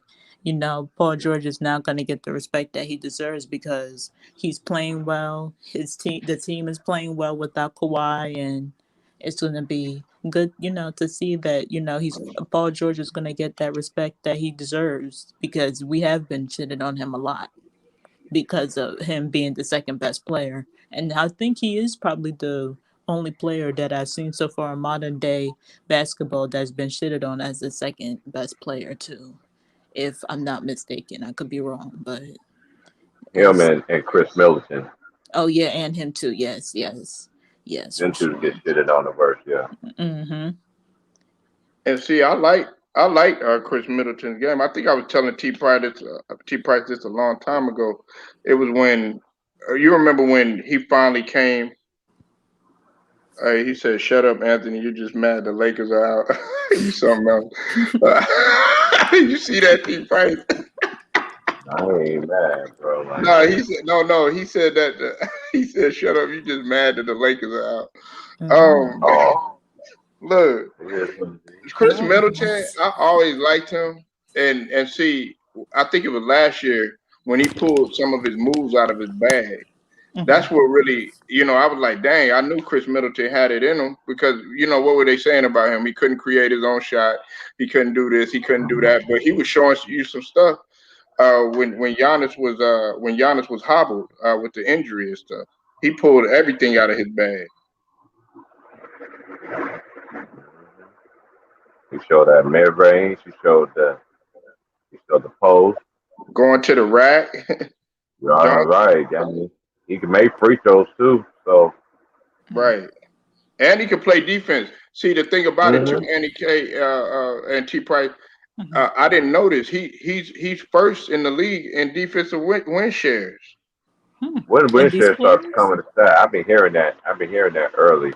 Speaker 3: Paul George is now going to get the respect that he deserves because he's playing well. The team is playing well without Kawhi, and it's going to be good, to see that he's Paul George is going to get that respect that he deserves because we have been shitting on him a lot because of him being the second best player. And I think he is probably the only player that I've seen so far in modern day basketball that's been shitted on as the second best player too. If I'm not mistaken, I could be wrong, but
Speaker 2: Him
Speaker 3: it's
Speaker 2: and Chris Middleton.
Speaker 3: oh yeah, and him too. Yes, for
Speaker 2: Them two
Speaker 3: sure.
Speaker 2: get shitted on the verse, yeah.
Speaker 3: Mm-hmm.
Speaker 1: And see, I like Chris Middleton's game. I think I was telling T Price this a long time ago. It was when you remember when he finally came. He said, "Shut up, Anthony. You're just mad the Lakers are out." You something else. You see that, T Price?
Speaker 2: I ain't mad, bro. Like,
Speaker 1: No, he said no. He said that. He said, "Shut up. You just mad that the Lakers are out."
Speaker 3: Mm-hmm.
Speaker 2: oh,
Speaker 1: Look,
Speaker 2: it is what it
Speaker 1: Chris
Speaker 3: Mm-hmm.
Speaker 1: Middleton. I always liked him, and see, I think it was last year when he pulled some of his moves out of his bag.
Speaker 3: Mm-hmm.
Speaker 1: That's what really, I was like, dang, I knew Chris Middleton had it in him because, what were they saying about him? He couldn't create his own shot. He couldn't do this. He couldn't do that. But he was showing you some stuff when Giannis was hobbled with the injury and stuff. He pulled everything out of his bag.
Speaker 2: He showed that mid range. He showed the post.
Speaker 1: Going to the rack,
Speaker 2: Right,
Speaker 1: dunk,
Speaker 2: right. I mean, he can make free throws too. So,
Speaker 1: right. And he could play defense. See, the thing about it too,
Speaker 2: mm-hmm.
Speaker 1: Andy K and T Price,
Speaker 3: Mm-hmm.
Speaker 1: I didn't notice he's first in the league in defensive win shares.
Speaker 3: Hmm.
Speaker 2: When
Speaker 3: And these
Speaker 2: Winshare starts
Speaker 3: players?
Speaker 2: coming to stat, I've been hearing that. I've been hearing that early,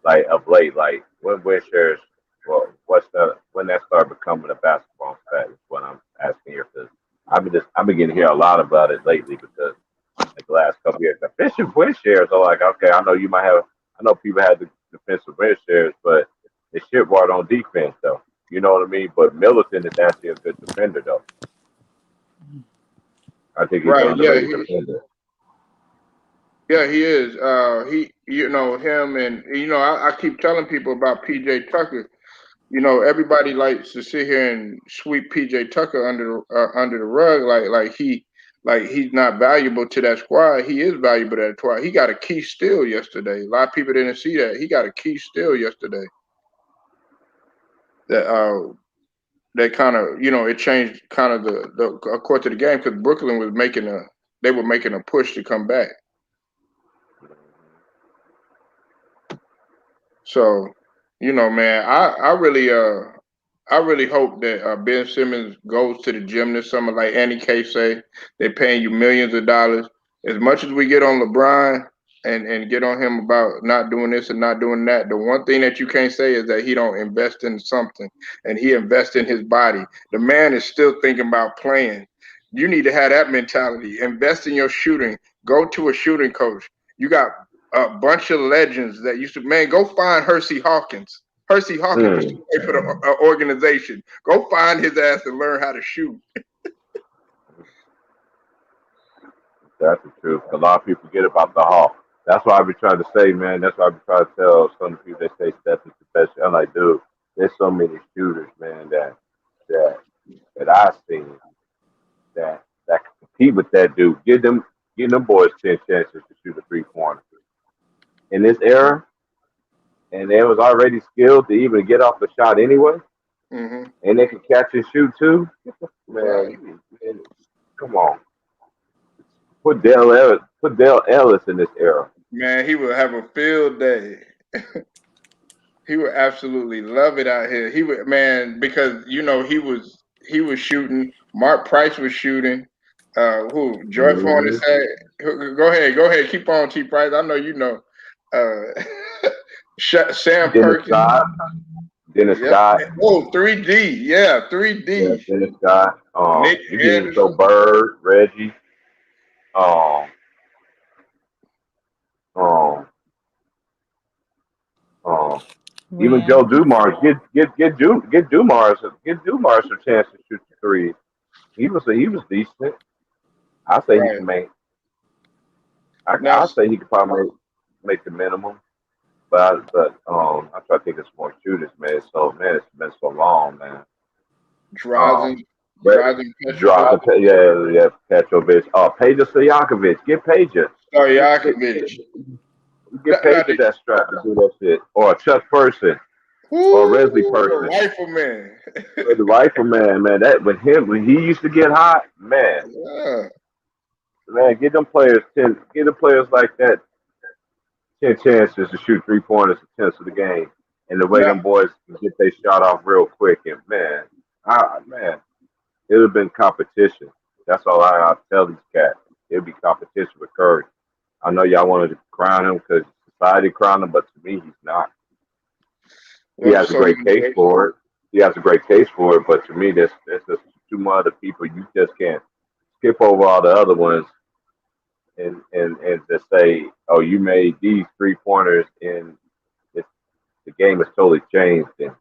Speaker 2: like of late. Like when Winshare's, well, when that started becoming a basketball stat is what I'm asking here because I've been getting to hear a lot about it lately because like the last couple years, defensive win shares are like, okay, I know people have the defensive win shares, but the shit was on defense though. You know what I mean? But Middleton is actually a good defender though. I think he's an
Speaker 1: Right.
Speaker 2: underrated defender.
Speaker 1: Yeah, he is. Him, and I keep telling people about PJ Tucker. Everybody likes to sit here and sweep PJ Tucker under the rug, like he's not valuable to that squad. He is valuable to that squad. He got a key steal yesterday. A lot of people didn't see that. He got a key steal yesterday. That kind of it changed kind of the course of the game because Brooklyn was making a push to come back. So, man, I really hope that Ben Simmons goes to the gym this summer. Like Andy K say, they're paying you millions of dollars. As much as we get on LeBron and get on him about not doing this and not doing that, the one thing that you can't say is that he don't invest in something and he invests in his body. The man is still thinking about playing. You need to have that mentality. Invest in your shooting. Go to a shooting coach. You got a bunch of legends that used to, man, go find Hersey Hawkins. Hersey Hawkins used to
Speaker 2: Mm,
Speaker 1: play for the organization. Go find his ass and learn how to shoot.
Speaker 2: that's the truth. A lot of people forget about the Hawk. That's why I be trying to say, man. That's why I be trying to tell some of the people that say Steph is the best. I'm like, dude, there's so many shooters, man, that that I've seen that can compete with that dude. Give them boys 10 chances to shoot a 3-pointer. In this era, and they was already skilled to even get off the shot anyway,
Speaker 1: Mm-hmm.
Speaker 2: and they can catch and shoot too. Man,
Speaker 1: Right.
Speaker 2: man, come on. Put Dale Ellis in this era.
Speaker 1: Man, he would have a field day. He would absolutely love it out here. He would, man, because he was shooting. Mark Price was shooting. Who? Joy Horner
Speaker 2: Mm-hmm.
Speaker 1: said, go ahead, keep on, T Price. I know you know. Uh, Sam
Speaker 2: Dennis
Speaker 1: Perkins.
Speaker 2: Scott. Dennis
Speaker 1: Yep.
Speaker 2: Scott.
Speaker 1: Oh, 3D. Yeah,
Speaker 2: Yeah,
Speaker 1: 3D.
Speaker 2: Dennis Scott.
Speaker 1: Nick
Speaker 2: You can even throw
Speaker 1: Anderson.
Speaker 2: Bird, Reggie. Um, um, um,
Speaker 3: Ray
Speaker 2: even Joe
Speaker 3: Allen.
Speaker 2: Dumars. Get Dumars a chance to shoot the three. He was decent. I say he
Speaker 1: Right.
Speaker 2: can make.
Speaker 1: Now,
Speaker 2: I say he could probably make the minimum. I try to think of some more shooters, man. So man, it's been so long, man. Um,
Speaker 1: Drazen,
Speaker 2: but
Speaker 1: Drazen Petrovic,
Speaker 2: drop the yeah, Petrovic. Peja Stojakovic. Get Peja.
Speaker 1: Stojakovic.
Speaker 2: Get
Speaker 1: Now,
Speaker 2: Peja that strap to do that shit. Or Chuck Person. Or Wesley
Speaker 1: whoo, the
Speaker 2: Person.
Speaker 1: rifleman.
Speaker 2: Or the rifleman, man. That when he used to get hot,
Speaker 1: Yeah.
Speaker 2: man, get the players like that 10 chances to shoot 3 pointers a tenth of the game. And the way
Speaker 1: Now,
Speaker 2: them boys can get their shot off real quick and man, it would have been competition. That's all I tell these cats. It'd be competition with Curry. I know y'all wanted to crown him because society crowned him, but to me, he's not. He
Speaker 1: well,
Speaker 2: has a
Speaker 1: so
Speaker 2: great case for it. He has a great case for it, but to me, there's just too much other people. You just can't skip over all the other ones and just say, oh, you made these 3 pointers and it's, the game has totally changed. And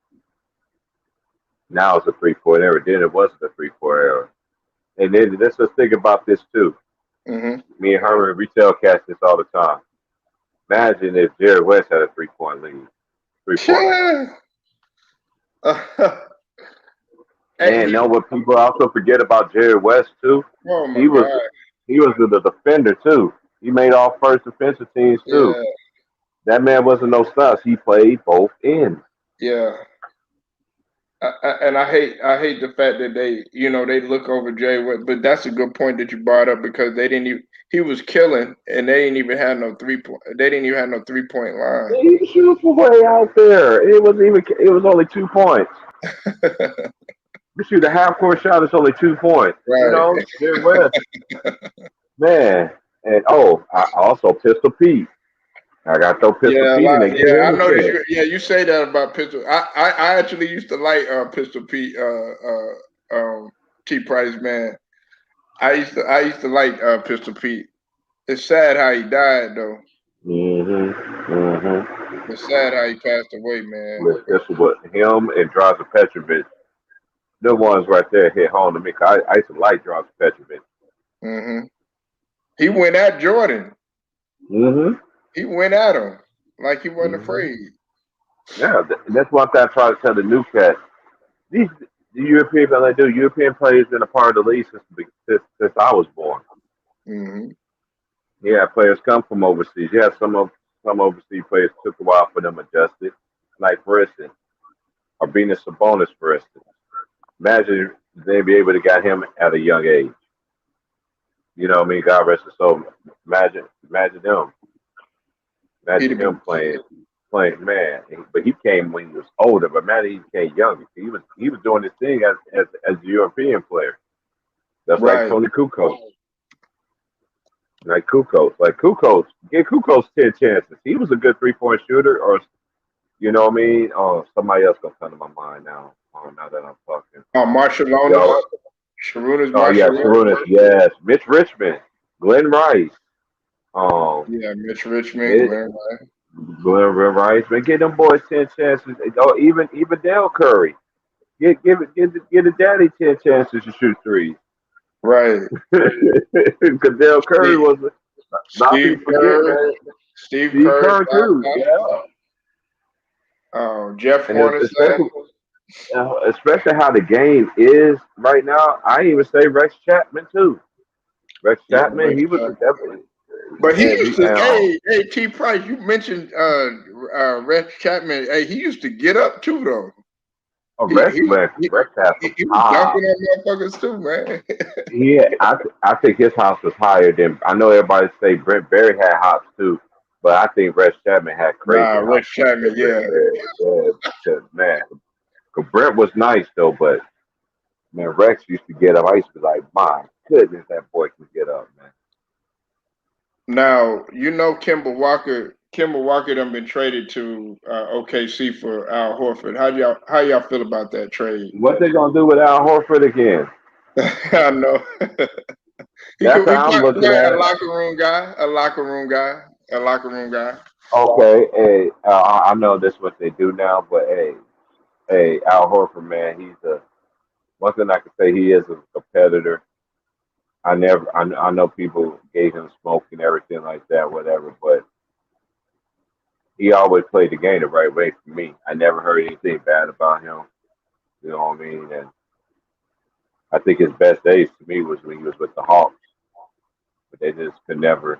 Speaker 2: now it's a 3-point era. Then it wasn't a 3-point era. And then let's just think about this too.
Speaker 1: Mm-hmm.
Speaker 2: Me and Herman, we tell cats this all the time. Imagine if Jared West had a 3-point lead, 3-pointer.
Speaker 1: Hey,
Speaker 2: And know what people also forget about Jared West too?
Speaker 1: oh my
Speaker 2: He was
Speaker 1: God.
Speaker 2: he was the defender too. He made all first defensive teams too.
Speaker 1: Yeah,
Speaker 2: That man wasn't no sus. He played both ends.
Speaker 1: yeah. And I hate the fact that they look over Jay West, but that's a good point that you brought up because they didn't even he was killing and they didn't even have no 3 point. They didn't even have no 3-point line.
Speaker 2: He shoots way out there. It was only 2 points. You shoot a half court shot, it's only 2 points. You
Speaker 1: Right.
Speaker 2: know, Jared West, man. And I also Pistol Pete. I got to throw Pistol
Speaker 1: Yeah, a
Speaker 2: Pete in
Speaker 1: lot.
Speaker 2: there. Give
Speaker 1: Yeah,
Speaker 2: him
Speaker 1: I
Speaker 2: a
Speaker 1: noticed
Speaker 2: chance.
Speaker 1: you. Yeah, you say that about Pistol. I actually used to like Pistol Pete. T Price man. I used to like Pistol Pete. It's sad how he died though.
Speaker 2: Mm-hmm.
Speaker 1: It's sad how he passed away, man.
Speaker 2: This is what him and Draza Petrovic, the ones right there hit home to me. 'Cause I used to like Draza Petrovic.
Speaker 1: Hmm. He went at Jordan.
Speaker 2: Mm-hmm.
Speaker 1: He went at him like he wasn't
Speaker 2: Mm-hmm.
Speaker 1: afraid.
Speaker 2: Yeah, that's one thing I try to tell the new cats. These the European they do. European players been a part of the league since I was born.
Speaker 1: Hmm.
Speaker 2: Yeah, players come from overseas. Yeah, some overseas players took a while for them adjusted. Like for instance, or being a Sabonis, for instance. Imagine they be able to get him at a young age. You know what I mean? God rest his soul. Imagine them.
Speaker 1: He'd
Speaker 2: Imagine
Speaker 1: have
Speaker 2: him
Speaker 1: been.
Speaker 2: playing man. But he came when he was older. But man, he became younger. He was doing his thing as a European player. That's like
Speaker 1: Right.
Speaker 2: Tony Kukoc. Like Kukoc, give Kukoc 10 chances. He was a good 3-point shooter, or you know what I mean? Oh, somebody else gonna come to my mind now. Oh, now that I'm talking,
Speaker 1: Marshallonis.
Speaker 2: yo,
Speaker 1: Sharunas
Speaker 2: oh yeah,
Speaker 1: Marshallonis.
Speaker 2: Sarunas, yes, Mitch Richmond, Glenn Rice, um,
Speaker 1: Yeah, Mitch Richmond,
Speaker 2: it,
Speaker 1: Glenn Rice.
Speaker 2: Glenn Rice, man, get them boys 10 chances. Oh, even Dale Curry, give the daddy 10 chances to shoot threes.
Speaker 1: Right.
Speaker 2: Because Dale Curry
Speaker 1: Steve,
Speaker 2: was a lot of
Speaker 1: Steve
Speaker 2: people forget,
Speaker 1: Kerr.
Speaker 2: man.
Speaker 1: Steve
Speaker 2: Steve
Speaker 1: Kerr.
Speaker 2: Kerr too, yeah.
Speaker 1: Jeff
Speaker 2: And it's
Speaker 1: Hornacek.
Speaker 2: especially how the game is right now. I even say Rex Chapman too. Rex
Speaker 1: Yeah,
Speaker 2: Chapman,
Speaker 1: Rex
Speaker 2: he was a
Speaker 1: Chapman.
Speaker 2: definitely
Speaker 1: But he
Speaker 2: and
Speaker 1: used to. Hey, T. Price. You mentioned Rex Chapman. Hey, he used to get up too, though. He
Speaker 2: Rex
Speaker 1: he
Speaker 2: man,
Speaker 1: he,
Speaker 2: Rex had some
Speaker 1: he was
Speaker 2: high.
Speaker 1: dunking on motherfuckers too, man.
Speaker 2: Yeah, I think his house was higher than I know. Everybody say Brent Berry had hops too, but I think Rex Chapman had
Speaker 1: Nah,
Speaker 2: crazy hops.
Speaker 1: Rex Chapman. Yeah.
Speaker 2: Yeah, because, man, 'cause Brent was nice though, but man, Rex used to get up. I used to be like, my goodness, that boy can get up, man.
Speaker 1: Now Kimball Walker. Kimball Walker done been traded to OKC for Al Horford. How y'all feel about that trade?
Speaker 2: What they gonna do with Al Horford again?
Speaker 1: I know. he
Speaker 2: That's
Speaker 1: could. He
Speaker 2: how I'm looking
Speaker 1: probably
Speaker 2: at
Speaker 1: a
Speaker 2: it.
Speaker 1: locker room guy. A locker room guy. A locker room guy.
Speaker 2: Okay, hey, I know this is what they do now, but hey, Al Horford, man, he's a one thing I can say he is a competitor. I know people gave him smoke and everything like that, whatever, but he always played the game the right way for me. I never heard anything bad about him. You know what I mean? And I think his best days to me was when he was with the Hawks, but they just could never.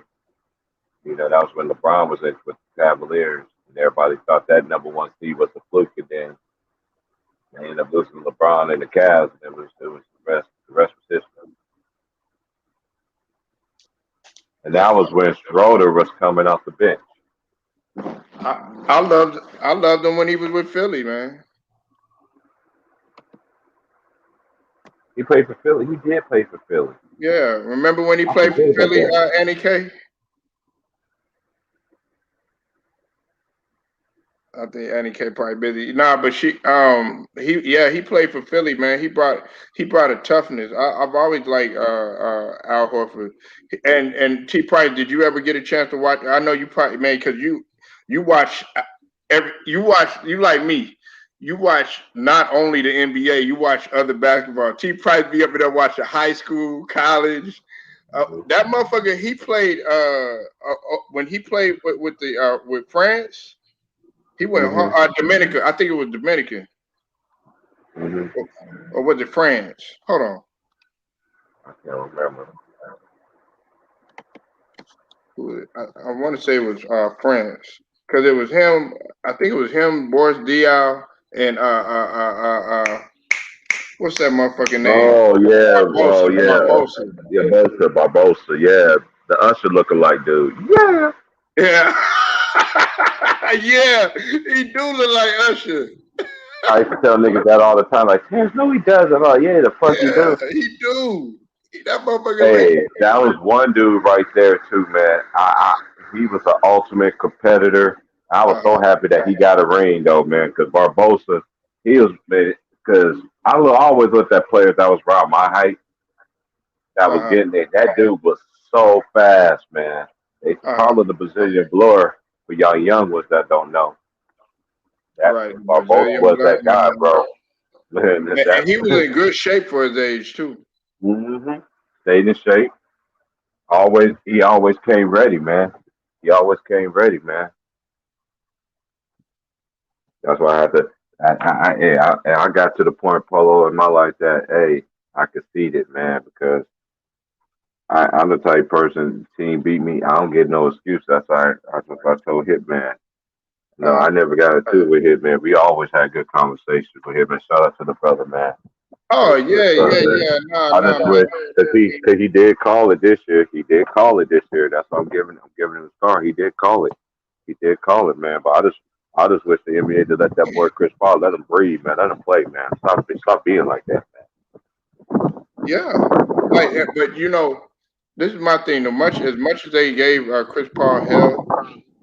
Speaker 2: That was when LeBron was with the Cavaliers, and everybody thought that number one seed was a fluke, and then they ended up losing LeBron and the Cavs, and it was the rest was history. And that was when Schroeder was coming off the bench.
Speaker 1: I loved him when he was with Philly, man.
Speaker 2: He played for Philly. He did play for Philly.
Speaker 1: Yeah, remember when he
Speaker 2: I
Speaker 1: played for
Speaker 2: forget about
Speaker 1: Philly,
Speaker 2: that.
Speaker 1: Annie K? I think Annie K probably busy. Nah, but he played for Philly, man. He brought a toughness. I've always liked Al Horford and T Price. Did you ever get a chance to watch? I know you probably man because you watch you like me. You watch not only the NBA, you watch other basketball. T Price be up there watching high school, college, That motherfucker, he played when he played with France. He went Dominican. I think it was Dominican, or was it France? Hold on.
Speaker 2: I can't remember.
Speaker 1: I want to say it was France because it was him. I think it was him, Boris Diaw, and what's that motherfucking name?
Speaker 2: Oh yeah,
Speaker 1: Barbosa. Barbosa.
Speaker 2: yeah, Barbosa, yeah, the Usher looking-like dude. Yeah,
Speaker 1: Yeah, yeah. He do look like Usher.
Speaker 2: I used to tell niggas that all the time. Like, Terrence, no, he doesn't. I'm like, yeah, the fuck he
Speaker 1: Yeah,
Speaker 2: do.
Speaker 1: he do. That motherfucker like.
Speaker 2: Hey, that was one dude right there too, man. He was the ultimate competitor. I was so happy that he got a ring though, man. Because Barbosa, he was because always looked at players that was around my height that was getting there. That dude was so fast, man. They call it the Brazilian blur for y'all young ones that don't know. That
Speaker 1: Right,
Speaker 2: Barbosa
Speaker 1: Brazilian
Speaker 2: was
Speaker 1: blood,
Speaker 2: that guy, bro. Man,
Speaker 1: and he was in good shape for his age too.
Speaker 2: Stayed in shape. He always came ready, man. He always came ready, man. That's why I had to. I got to the point, Polo, in my life that hey, I conceded, man, because I'm the type of person. Team beat me, I don't get no excuse. That's why I told Hitman. No, I never got into it with Hitman. We always had good conversations with Hitman. Shout out to the brother, man.
Speaker 1: Oh yeah.
Speaker 2: I just wish because he did call it this year. He did call it this year. That's why I'm giving him a star. He did call it. He did call it, man. But I just wish the NBA to let that boy Chris Paul let him breathe, man. Let him play, man. Stop being like that, man.
Speaker 1: Yeah, like, but this is my thing. As much as they gave Chris Paul hell,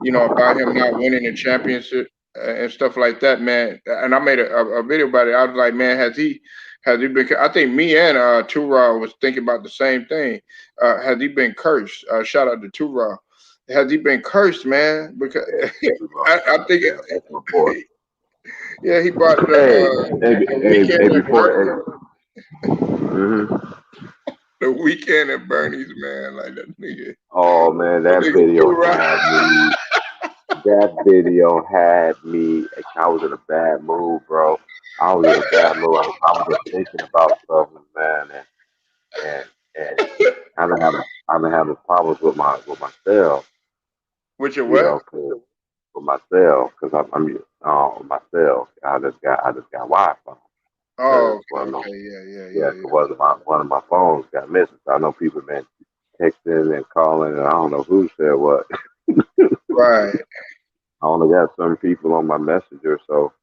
Speaker 1: about him not winning the championship and stuff like that, man. And I made a video about it. I was like, man, has he been? I think me and Turah was thinking about the same thing. Has he been cursed? Shout out to Turah. Has he been cursed, man? Because I think, yeah, he brought the weekend the weekend at Bernie's, man. Like that nigga.
Speaker 2: Oh man, that video had me. I was in a bad mood, bro. I was in a bad mood. I was just thinking about something, man, and I've been having problems with myself,
Speaker 1: With your what?
Speaker 2: with myself, because I'm on myself. I just got Wi-Fi.
Speaker 1: Oh, okay, yeah.
Speaker 2: One of my phones got missing. So I know people been texting and calling, and I don't know who said what.
Speaker 1: Right.
Speaker 2: I only got some people on my messenger, so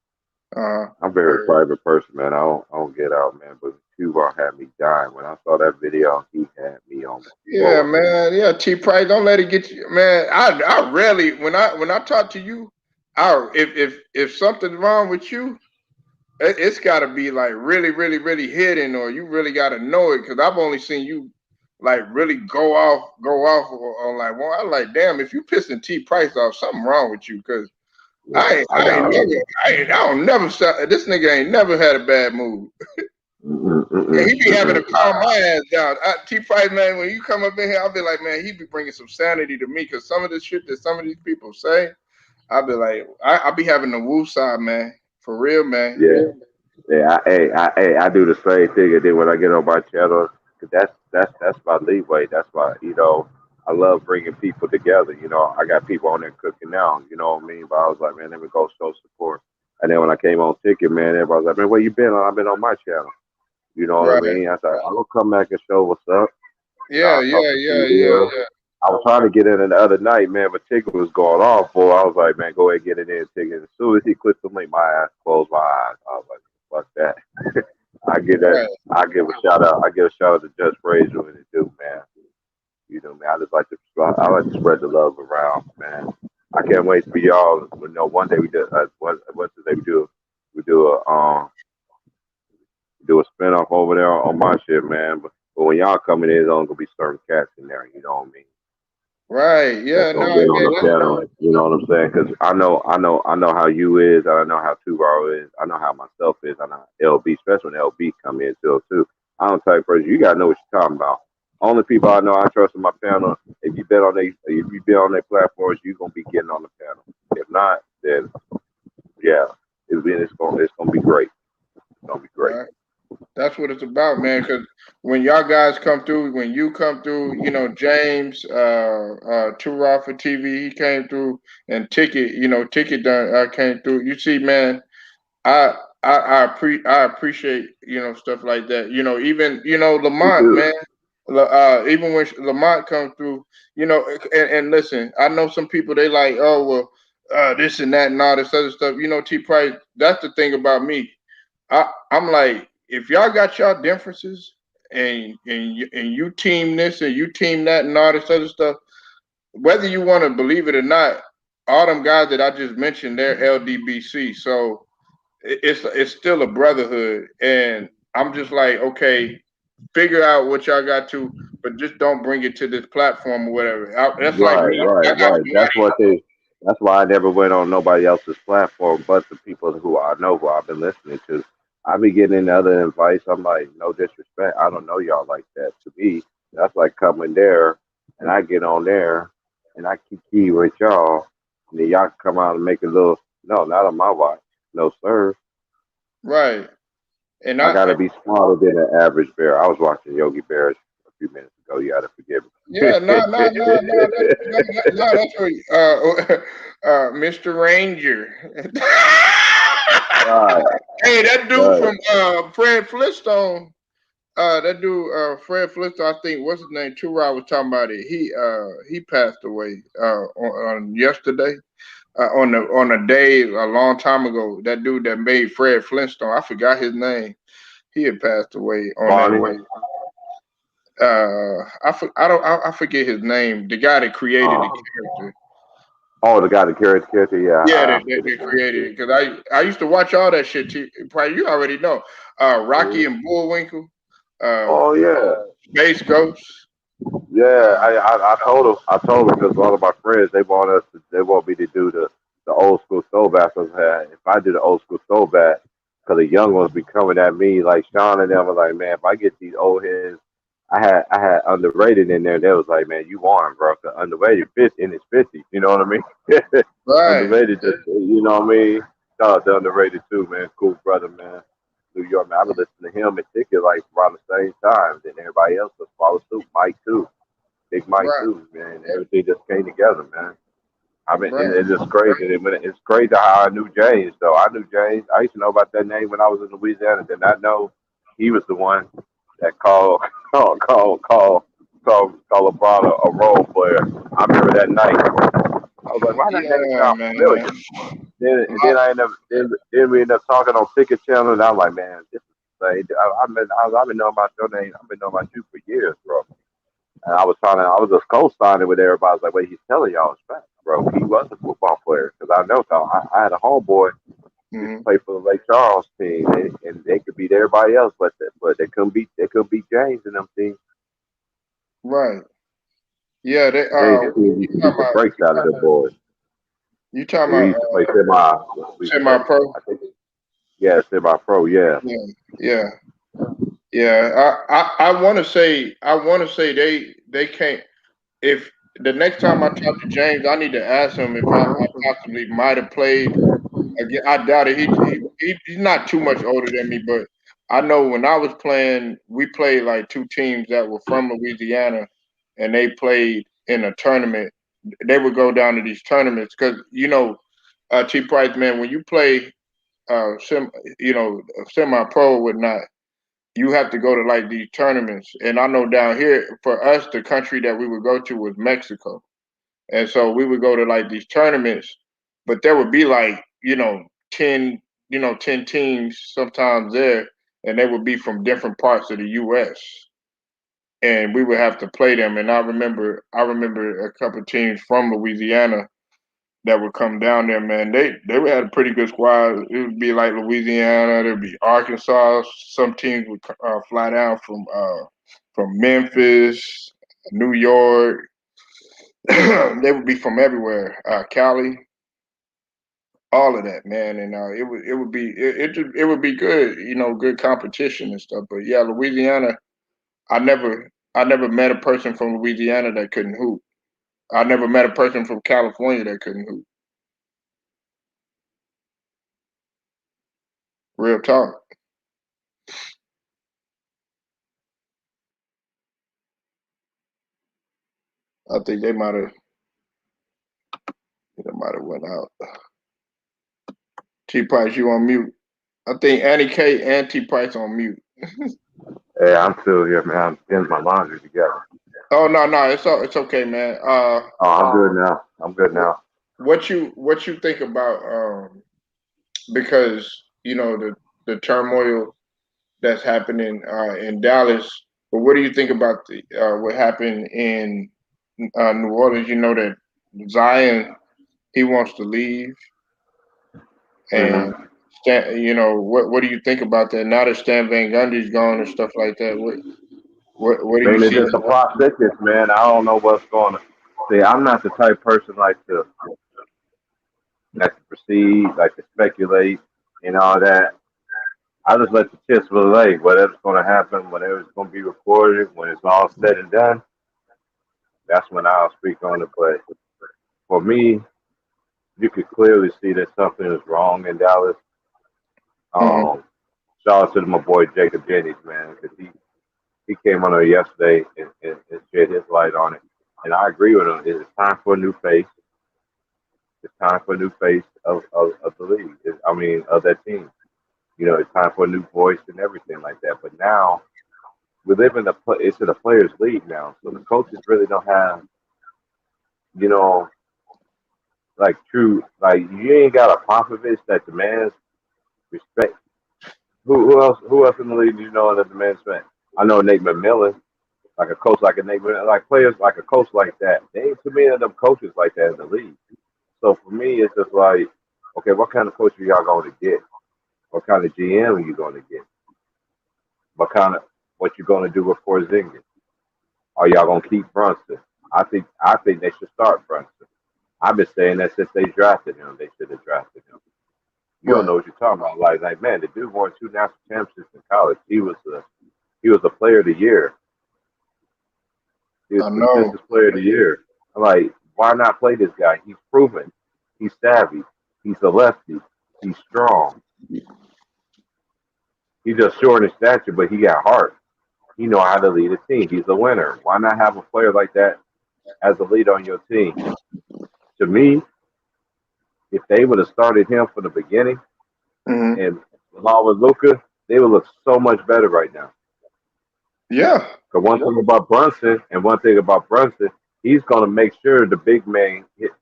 Speaker 2: I'm a very private person, man. I don't get out, man. But Cuba had me dying when I saw that video. He had me on the
Speaker 1: Yeah,
Speaker 2: floor.
Speaker 1: man. Yeah, T Price, don't let it get you, man. I rarely when I talk to you, if something's wrong with you, it's got to be like really, really, really hidden, or you really got to know it. Because I've only seen you like really go off on like, well, I like, damn, if you pissing T Price off, something wrong with you. Because I don't never this nigga ain't never had a bad mood. Yeah, he be having to calm my ass down. T Price, man, when you come up in here, I'll be like, man, he be bringing some sanity to me. Because some of the shit that some of these people say, I'll be like, I be having the woo side, man. For real, man.
Speaker 2: Yeah. I do the same thing. And then when I get on my channel, 'cause that's my leeway. That's my, I love bringing people together. I got people on there cooking now. You know what I mean? But I was like, man, let me go show support. And then when I came on Ticket, man, everybody was like, man, where you been? I've been on my channel. You know what I mean? I said, I'm gonna come back and show what's up.
Speaker 1: Yeah.
Speaker 2: I was trying to get in the other night, man, but Ticket was going off, boy. I was like, man, go ahead and get it in, Ticket. As soon as he clicked the link, my ass closed my eyes. I was like, fuck that. I give a shout out. I give a shout out to Judge Frazier when it do, man. Man. I like to spread the love around, man. I can't wait for y'all. One day we do. What's the day we do? We do a spinoff over there on my shit, man. But when y'all coming in, there's only gonna be certain cats in there. You know what I mean?
Speaker 1: Right. Yeah.
Speaker 2: No. Get on the channel. You know what I'm saying? Because I know how you is. I know how Tubaro is. I know how myself is. I know how LB, especially when LB come in too. I'm the type of person you gotta know what you're talking about. Only people I know I trust in my panel. If you been on their platforms, you're gonna be getting on the panel. If not, then yeah, it's gonna be great. It's gonna be great.
Speaker 1: Right. That's what it's about, man. Because when y'all guys come through, when you come through, James, Too Raw for TV, he came through, and Ticket done came through. You see, man, I I appreciate stuff like that. Even
Speaker 2: Me
Speaker 1: Lamont,
Speaker 2: too.
Speaker 1: man. Even when Lamont comes through, and listen, I know some people they like, oh well, this and that and all this other stuff. T Price. That's the thing about me. I'm like, if y'all got y'all differences and you team this and you team that and all this other stuff, whether you want to believe it or not, all them guys that I just mentioned, they're LDBC. So it's still a brotherhood, and I'm just like, okay, figure out what y'all got to, but just don't bring it to this platform or whatever. That's like
Speaker 2: Right,
Speaker 1: me. I
Speaker 2: right,
Speaker 1: got
Speaker 2: right.
Speaker 1: somebody.
Speaker 2: That's why I never went on nobody else's platform but the people who I know who I've been listening to. I be getting into other advice. I'm like, no disrespect. I don't know y'all like that. To me, that's like coming there and I get on there and I key with y'all and then y'all come out and make a little no, not on my watch. No sir.
Speaker 1: Right, and
Speaker 2: I
Speaker 1: I
Speaker 2: gotta be smarter than an average bear. I was watching Yogi Bears a few minutes ago. You gotta forgive
Speaker 1: yeah, no, no, no, no, no,
Speaker 2: me.
Speaker 1: that's what, Mr. Ranger.
Speaker 2: Right.
Speaker 1: Hey, that dude
Speaker 2: Right.
Speaker 1: from Fred Flintstone, that dude Fred Flintstone, I think what's his name? Two Rod was talking about it. He passed away on yesterday. On a day a long time ago. That dude that made Fred Flintstone, I forgot his name. He had passed away on that
Speaker 2: Barney.
Speaker 1: way. I forget his name. The guy that created the
Speaker 2: Uh,
Speaker 1: character.
Speaker 2: oh, the guy that carries the character. Yeah,
Speaker 1: Yeah,
Speaker 2: I
Speaker 1: that, that,
Speaker 2: forget his
Speaker 1: that
Speaker 2: name
Speaker 1: created
Speaker 2: too.
Speaker 1: it because I used to watch all that shit. Too. Probably you already know. Rocky
Speaker 2: Mhm.
Speaker 1: and Bullwinkle, uh,
Speaker 2: Oh yeah,
Speaker 1: Space Ghost.
Speaker 2: yeah. I told him because a lot of my friends they want me to do the old school throwback. I said, if I do the old school throwback, because the young ones be coming at me like Sean and them was like, man, if I get these old heads, I had underrated in there. They was like, man, you won, bro. 'Cause underrated fit in his 50s. You know what I mean?
Speaker 1: Right,
Speaker 2: Underrated, just you know what I mean. Shout out to underrated too, man. Cool brother, man. New York, man. I been listening to him in Ticket like around the same time. Then everybody else was follow suit. Mike too, Big Mike
Speaker 1: right,
Speaker 2: too, man. Everything just came together, man. I mean,
Speaker 1: right,
Speaker 2: it's just crazy. It's crazy how I knew James, though. I knew James. I used to know about that name when I was in Louisiana. Did not know he was the one that called called LeBron a role player. I remember that night. I was like, why that name
Speaker 1: yeah,
Speaker 2: sound familiar?
Speaker 1: man.
Speaker 2: Then I ended up then we ended up talking on Ticket Channel, and I'm like, man, this is insane. I've been knowing about your name. I've been knowing about you for years, bro. And I was just co-signing with everybody. I was like, wait, he's telling y'all it's fact, bro. He was a football player because I know. So I had a homeboy used to
Speaker 1: Mhm.
Speaker 2: play for the Lake Charles team, and they could beat everybody else, but they couldn't beat James in them teams.
Speaker 1: Right. Yeah, they
Speaker 2: James
Speaker 1: what
Speaker 2: team
Speaker 1: you
Speaker 2: used to
Speaker 1: talking
Speaker 2: beat the
Speaker 1: about?
Speaker 2: brakes out of them boys.
Speaker 1: You talking
Speaker 2: We
Speaker 1: about
Speaker 2: used to play semi. We used to
Speaker 1: semi
Speaker 2: play.
Speaker 1: pro?
Speaker 2: I think yeah, semi-pro. Yeah.
Speaker 1: Yeah, yeah, yeah. I want to say they can't. If the next time I talk to James, I need to ask him if I possibly might have played again. I doubt it. He's not too much older than me, but I know when I was playing, we played like two teams that were from Louisiana, and they played in a tournament. They would go down to these tournaments because T Price, man, when you play sim, semi pro or whatnot, you have to go to like these tournaments. And I know down here for us, the country that we would go to was Mexico, and so we would go to like these tournaments, but there would be like 10 teams sometimes there, and they would be from different parts of the U.S. and we would have to play them. And I remember a couple of teams from Louisiana that would come down there, man. They would have a pretty good squad. It would be like Louisiana, there'd be Arkansas. Some teams would fly down from Memphis, New York. They would be from everywhere. Cali, all of that, man. And it would be good, good competition and stuff. But yeah, Louisiana, I never. I never met a person from Louisiana that couldn't hoop. I never met a person from California that couldn't hoop. Real talk. I think they might have went out. T Price, you on mute. I think Annie K and T Price on mute.
Speaker 2: Hey, I'm still here, man. I'm getting my laundry together.
Speaker 1: Oh no, no, it's okay, man.
Speaker 2: Oh, I'm good now. I'm good
Speaker 1: Wh-
Speaker 2: now.
Speaker 1: what you think about because the turmoil that's happening in Dallas, but what do you think about the what happened in New Orleans? You know that Zion, he wants to leave, and
Speaker 2: Hmm.
Speaker 1: what do you think about that? Now that Stan Van Gundy's gone and stuff like that, what do
Speaker 2: I
Speaker 1: you
Speaker 2: mean, it's
Speaker 1: see?
Speaker 2: just a plot thickness, man. I don't know what's going to. See, I'm not the type of person like to proceed, like to speculate, and all that. I just let the chips relay. Whatever's going to happen, whatever's going to be recorded, when it's all said and done, that's when I'll speak on it. But for me, you could clearly see that something is wrong in Dallas.
Speaker 1: Hmm.
Speaker 2: Um, Shout out to my boy Jacob Jennings, man, because he came on there yesterday and shed his light on it. And I agree with him. It's time for a new face. It's time for a new face of the league. I mean, of that team. It's time for a new voice and everything like that. But now we live in it's in a players' league now, so the coaches really don't have, you know, like true, like you ain't got a Popovich that demands respect. Who else? Who else in the league do you know that demands respect? I know Nate McMillan, like a coach like a Nate McMillan, like players like a coach like that. There ain't too many of them coaches like that in the league. So for me, it's just like, okay, what kind of coach are y'all going to get? What kind of GM are you going to get? What you going to do with Porzingis? Are y'all going to keep Brunson? I think they should start Brunson. I've been saying that since they drafted him. They should have drafted him. You don't
Speaker 1: Right.
Speaker 2: know what you're talking about. Like man, the dude won two national championships in college. He was a player of the year. He was
Speaker 1: I know.
Speaker 2: defensive player of the year. I'm like, why not play this guy? He's proven. He's savvy. He's a lefty. He's strong. He's just short in stature, but he got heart. He know how to lead a team. He's a winner. Why not have a player like that as a leader on your team? To me, if they would have started him from the beginning
Speaker 1: Hmm.
Speaker 2: and along with Luca, they would look so much better right now.
Speaker 1: Yeah.
Speaker 2: Because one thing about Brunson, he's going to make sure the big man gets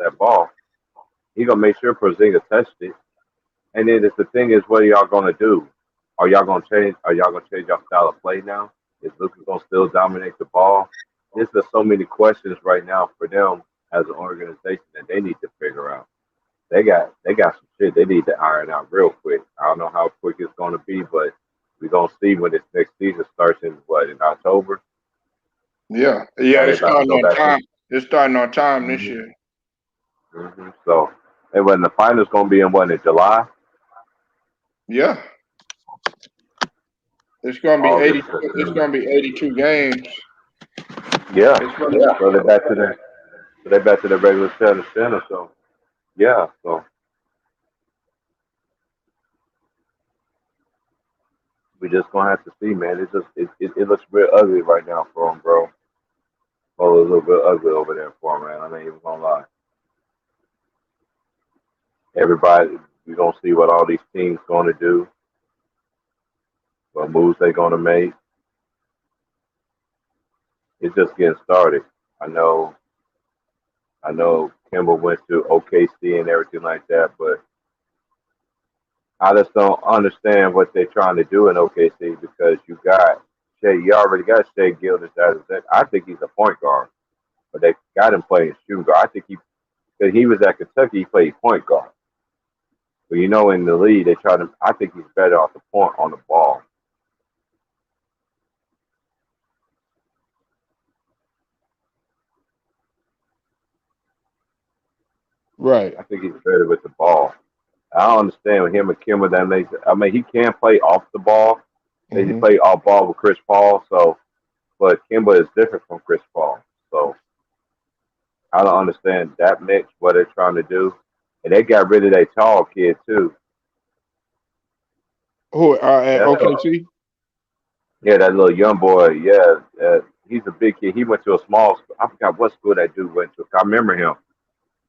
Speaker 2: that ball. He's gonna make sure Porzingis touched it. And then if the thing is, what are y'all gonna do? Are y'all gonna change? Are y'all gonna change your style of play now? Is Luka gonna still dominate the ball? There's just so many questions right now for them as an organization that they need to figure out. They got some shit they need to iron out real quick. I don't know how quick it's gonna be, but we're gonna see when this next season starts in October.
Speaker 1: Yeah. Yeah.
Speaker 2: Now they
Speaker 1: It's
Speaker 2: about to
Speaker 1: starting
Speaker 2: go
Speaker 1: on
Speaker 2: back to.
Speaker 1: time. It's starting on time this
Speaker 2: Hmm.
Speaker 1: year.
Speaker 2: So, and when the finals gonna be in July,
Speaker 1: Yeah. It's gonna be
Speaker 2: August,
Speaker 1: 80. It's
Speaker 2: September.
Speaker 1: gonna be 82 games.
Speaker 2: Yeah,
Speaker 1: It's gonna
Speaker 2: yeah. So
Speaker 1: be.
Speaker 2: they're back to the regular season center. So yeah, so we just gonna have to see, man. It looks real ugly right now for him, bro. Oh, it's a little bit ugly over there for him, man. I ain't even gonna lie. Everybody, we gonna see what all these teams gonna do, what moves they gonna make. It's just getting started. I know, I know. Kimber went to OKC and everything like that, but I just don't understand what they're trying to do in OKC because you already got Shea Gildas as I think he's a point guard, but they got him playing shooting guard. I think because he was at Kentucky, he played point guard. But in the league, I think he's better off the point on the ball.
Speaker 1: Right.
Speaker 2: I think he's better with the ball. I don't understand with him and Kimber that makes. I mean, he can play off the ball, They
Speaker 4: Hmm.
Speaker 2: play all ball with Chris Paul. So, but Kimba is different from Chris Paul. So I don't understand that mix what they're trying to do, and they got rid of their tall kid too.
Speaker 4: Who at
Speaker 2: That's
Speaker 4: OKC?
Speaker 2: yeah, that little young boy. Yeah, he's a big kid. He went to a small. I forgot what school that dude went to. I remember him.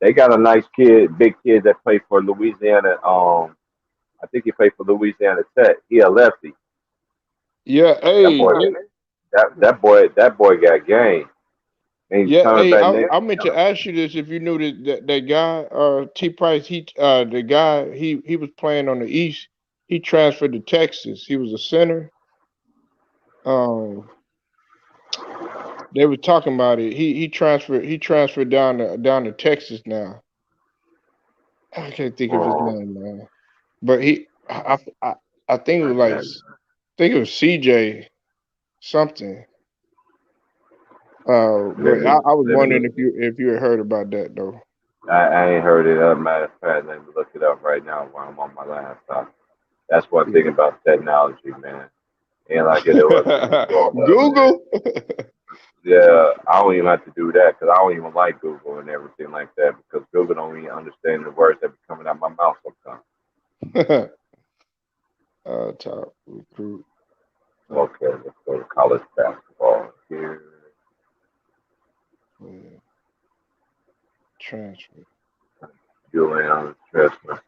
Speaker 2: They got a nice kid, big kid that played for Louisiana. I think he played for Louisiana Tech. He a lefty.
Speaker 4: Yeah,
Speaker 2: That
Speaker 4: hey,
Speaker 2: boy, that boy got game. And he's
Speaker 4: yeah,
Speaker 2: coming
Speaker 4: hey.
Speaker 2: back
Speaker 4: I
Speaker 2: next.
Speaker 4: meant to ask you this if you knew that guy, T Price. The guy he was playing on the East. He transferred to Texas. He was a center. Um, they were talking about it. He transferred down to Texas now. I can't think of his
Speaker 2: Oh,
Speaker 4: name, man. But I think it was like I think it was CJ something. But
Speaker 2: let me
Speaker 4: I was
Speaker 2: let me.
Speaker 4: wondering if you had heard about that though.
Speaker 2: I ain't heard it. Matter of fact, let me look it up right now while I'm on my laptop. That's one thing
Speaker 4: Yeah.
Speaker 2: about technology, man. Ain't like it was when we was growing up, man.
Speaker 4: Google.
Speaker 2: Yeah, I don't even have to do that because I don't even like Google and everything like that because Google don't even understand the words that be coming out my mouth sometimes.
Speaker 4: Top recruit.
Speaker 2: Okay, let's go to college basketball here.
Speaker 4: Yeah, transfer.
Speaker 2: Julian Tressman.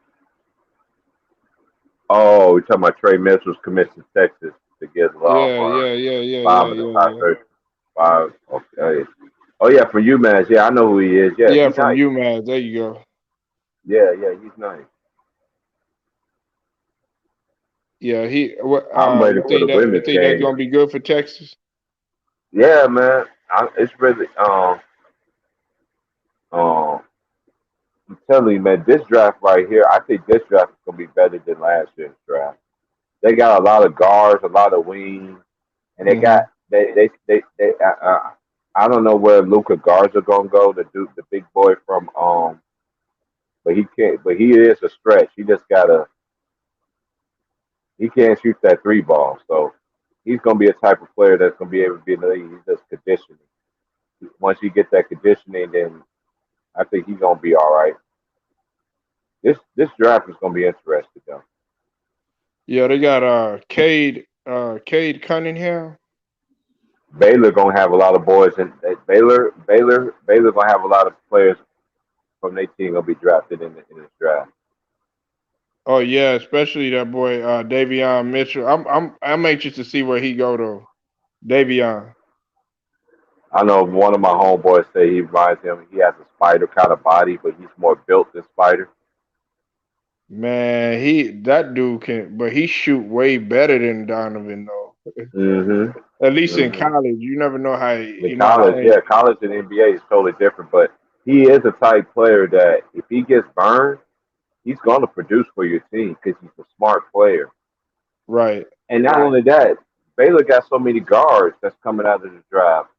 Speaker 2: Oh, we're talking about Trey Mitchell's commits to Texas to get
Speaker 4: Yeah, yeah, yeah, yeah, yeah,
Speaker 2: five of the
Speaker 4: yeah,
Speaker 2: top
Speaker 4: yeah.
Speaker 2: 35. Okay. Oh yeah, for UMass. Yeah, I know who he is. Yeah,
Speaker 4: Yeah,
Speaker 2: he's
Speaker 4: from
Speaker 2: nice.
Speaker 4: UMass. There you go.
Speaker 2: Yeah, he's nice.
Speaker 4: Yeah,
Speaker 2: I'm ready
Speaker 4: you
Speaker 2: for the
Speaker 4: think that you
Speaker 2: women's
Speaker 4: think that's
Speaker 2: game.
Speaker 4: gonna be good for Texas?
Speaker 2: Yeah, man. It's really um. I'm telling you, man. This draft right here, I think this draft is gonna be better than last year's draft. They got a lot of guards, a lot of wings, and they got
Speaker 4: Hmm.
Speaker 2: they. I don't know where Luca Garza gonna go. The big boy from but he can't. But he is a stretch. He just gotta. He can't shoot that three ball. So he's gonna be a type of player that's gonna be able to be in the league. He's just conditioning. Once you get that conditioning, then I think he's gonna be all right. This draft is gonna be interesting though.
Speaker 4: Yeah, they got Cade Cunningham.
Speaker 2: Baylor gonna have a lot of boys, and Baylor gonna have a lot of players from their team gonna be drafted in this draft.
Speaker 4: Oh yeah, especially that boy Davion Mitchell. I'm anxious to see where he go though. Davion.
Speaker 2: I know one of my homeboys say he reminds him he has a spider kind of body, but he's more built than spider.
Speaker 4: Man, that dude can, but he shoot way better than Donovan though.
Speaker 2: Mm-hmm.
Speaker 4: At least in
Speaker 2: Mm-hmm.
Speaker 4: college, you never know how
Speaker 2: In
Speaker 4: how to
Speaker 2: college,
Speaker 4: change.
Speaker 2: yeah, college and NBA is totally different, but he is a type player that if he gets burned, he's going to produce for your team because he's a smart player.
Speaker 4: Right.
Speaker 2: And not only that, Baylor got so many guards that's coming out of the draft.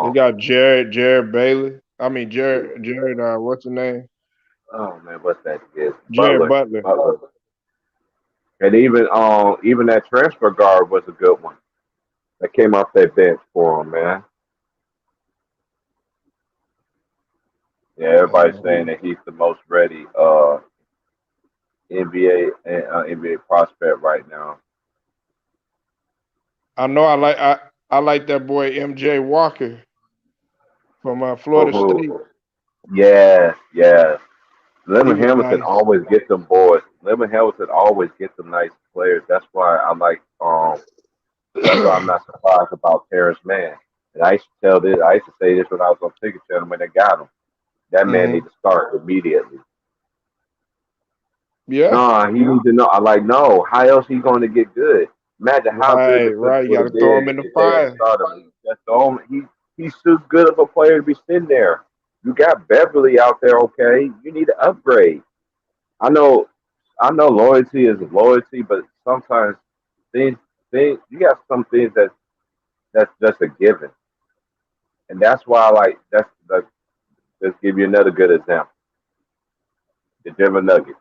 Speaker 4: They got Jared Bailey. I mean Jared. What's the name?
Speaker 2: Oh man, what's that kid?
Speaker 4: Jared
Speaker 2: Butler.
Speaker 4: Butler.
Speaker 2: Butler. And even that transfer guard was a good one that came off that bench for him, man. Yeah, everybody's
Speaker 4: Uh,
Speaker 2: saying that he's the most ready NBA and NBA prospect right now.
Speaker 4: I know I like that boy MJ Walker from Florida State.
Speaker 2: Who? Yeah.
Speaker 4: He
Speaker 2: Lemon
Speaker 4: was
Speaker 2: Hamilton
Speaker 4: nice.
Speaker 2: always gets them boys. Lemon Hamilton always gets them nice players. That's why I like. That's why I'm not surprised about Terrence Mann. And I used to tell this. I used to say this when I was on Ticket Channel when they got him. That man
Speaker 4: Hmm.
Speaker 2: need to start immediately.
Speaker 4: Yeah.
Speaker 2: No, he needs to know. I like no. How else he going to get good? Imagine how good the Clippers
Speaker 4: Right. You
Speaker 2: would
Speaker 4: got
Speaker 2: have
Speaker 4: to throw
Speaker 2: been
Speaker 4: him in the
Speaker 2: if they would have
Speaker 4: fire.
Speaker 2: started him. That's the only he's too good of a player to be sitting there. You got Beverly out there, okay? You need to upgrade. I know, I know loyalty is loyalty, but sometimes things, things you got some things that's just a given, and that's why I like that's. Let's give you another good example: the Denver Nuggets.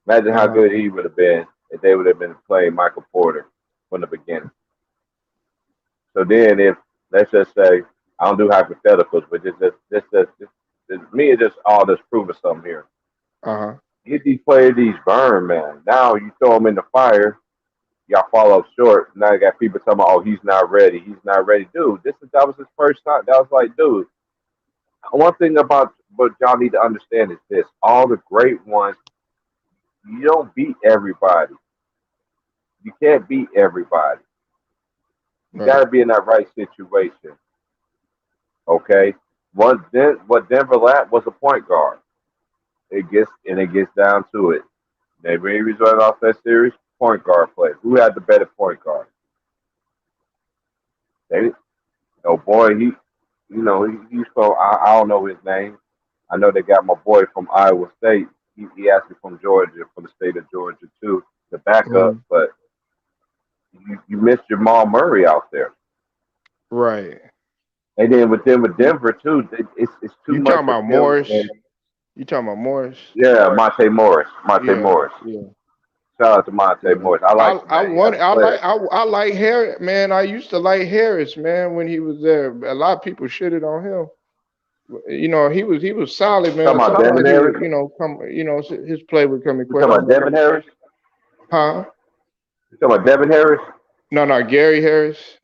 Speaker 2: Imagine how
Speaker 4: Uh-huh.
Speaker 2: good he would have been if they would have been playing Michael Porter. from the beginning. So then, if let's just say I don't do hypotheticals, but just me, it's just all this proving something here.
Speaker 1: Uh-huh.
Speaker 2: Get these players these burn, man. Now you throw them in the fire, y'all fall up short. Now you got people talking about, oh, he's not ready. He's not ready, dude. That was his first time. That was like, dude. One thing about what y'all need to understand is this: all the great ones, you don't beat everybody. You can't beat everybody. You got
Speaker 1: Right.
Speaker 2: to be in that right situation. Okay. What Denver lacked was a point guard. It gets down to it. They really result off that series. Point guard play. Who had the better point guard? They, oh boy, he's from. I don't know his name. I know they got my boy from Iowa State. He actually from Georgia, from the state of Georgia too, the backup.
Speaker 1: Mhm.
Speaker 2: But you missed Jamal Murray out there.
Speaker 1: Right.
Speaker 2: And then with Denver too, it's too
Speaker 1: You
Speaker 2: much
Speaker 1: talking
Speaker 2: to
Speaker 1: about
Speaker 2: fill.
Speaker 1: Morris? You talking about Morris?
Speaker 2: Yeah, Monte Morris. Monte
Speaker 1: Yeah.
Speaker 2: Morris.
Speaker 1: Yeah.
Speaker 2: Shout out to Monte
Speaker 1: Yeah.
Speaker 2: Morris. I
Speaker 1: I
Speaker 2: like him,
Speaker 1: I
Speaker 2: man. He got
Speaker 1: want
Speaker 2: a
Speaker 1: I
Speaker 2: player.
Speaker 1: like I like Harris, man. I used to like Harris, man, when he was there. A lot of people shitted on him. He was solid, man.
Speaker 2: Talking about Devin
Speaker 1: Sometimes he would,
Speaker 2: Harris?
Speaker 1: his play would come in
Speaker 2: You talking about
Speaker 1: question.
Speaker 2: Devin Harris?
Speaker 1: Huh?
Speaker 2: You talking about Devin Harris?
Speaker 1: No, Gary Harris.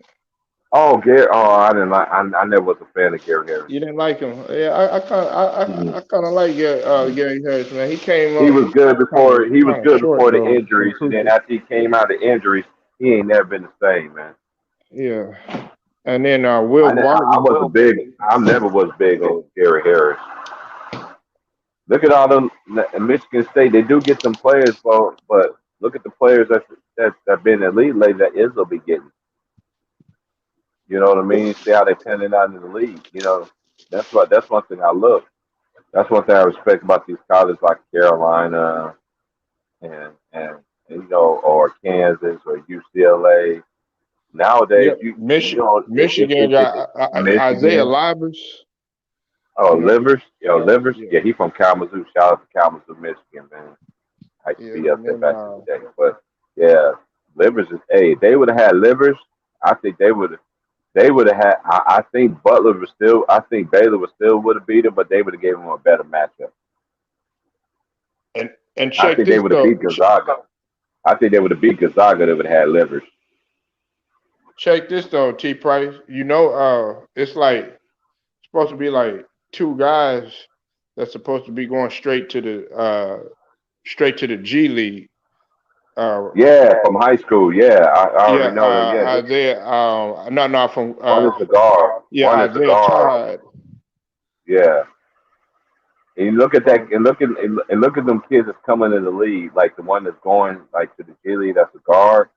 Speaker 2: Oh, Gary. Oh, I didn't like. I never was a fan of Gary Harris.
Speaker 1: You didn't like him. Yeah, I kind of
Speaker 2: Mhm.
Speaker 1: I kind of like Gary Harris, man. He came
Speaker 2: He
Speaker 1: up
Speaker 2: was good
Speaker 1: kind of
Speaker 2: before. He was
Speaker 1: kind of
Speaker 2: good
Speaker 1: short
Speaker 2: before the
Speaker 1: though,
Speaker 2: injuries, and then
Speaker 1: recruited.
Speaker 2: after he came out of injuries, he ain't never been the same, man.
Speaker 1: Yeah, and then Will
Speaker 2: I
Speaker 1: Barton.
Speaker 2: wasn't big. I never was big on Gary Harris. Look at all them in Michigan State. They do get some players, but look at the players that been in the league lately that Izzo be getting. You know what I mean? See how they panning out in the league. That's one thing I look. That's one thing I respect about these colleges like Carolina and or Kansas or UCLA. Nowadays,
Speaker 1: Yep, Michigan
Speaker 2: if
Speaker 1: got Isaiah
Speaker 2: Michigan,
Speaker 1: Livers.
Speaker 2: oh
Speaker 1: You know,
Speaker 2: Livers,
Speaker 1: yeah,
Speaker 2: yeah, he from Kalamazoo. Shout out to Kalamazoo, Michigan, man. I used to
Speaker 1: yeah,
Speaker 2: be up
Speaker 1: and
Speaker 2: there
Speaker 1: then
Speaker 2: back in the day, but yeah, Livers is. Hey, if they would have had Livers, I think they would. They would have had. I think Butler was still. I think Baylor was still would have beat him, but they would have gave him a better matchup.
Speaker 1: and
Speaker 2: I
Speaker 1: check
Speaker 2: think they
Speaker 1: this
Speaker 2: would have
Speaker 1: though.
Speaker 2: beat Gonzaga. I think they would have beat Gonzaga. They would have had Livers.
Speaker 1: Check this though, T Price. It's like supposed to be like two guys that's supposed to be going straight to the G League. Uh,
Speaker 2: Yeah, from high school. Yeah, I
Speaker 1: yeah,
Speaker 2: already know that. Yeah,
Speaker 1: Isaiah. Not from.
Speaker 2: one is the guard.
Speaker 1: Yeah,
Speaker 2: One is the
Speaker 1: Isaiah
Speaker 2: guard.
Speaker 1: Todd.
Speaker 2: Yeah, and you look at that,
Speaker 1: From
Speaker 2: and look at them kids that's coming in the league. Like the one that's going like to the G League. That's a guard.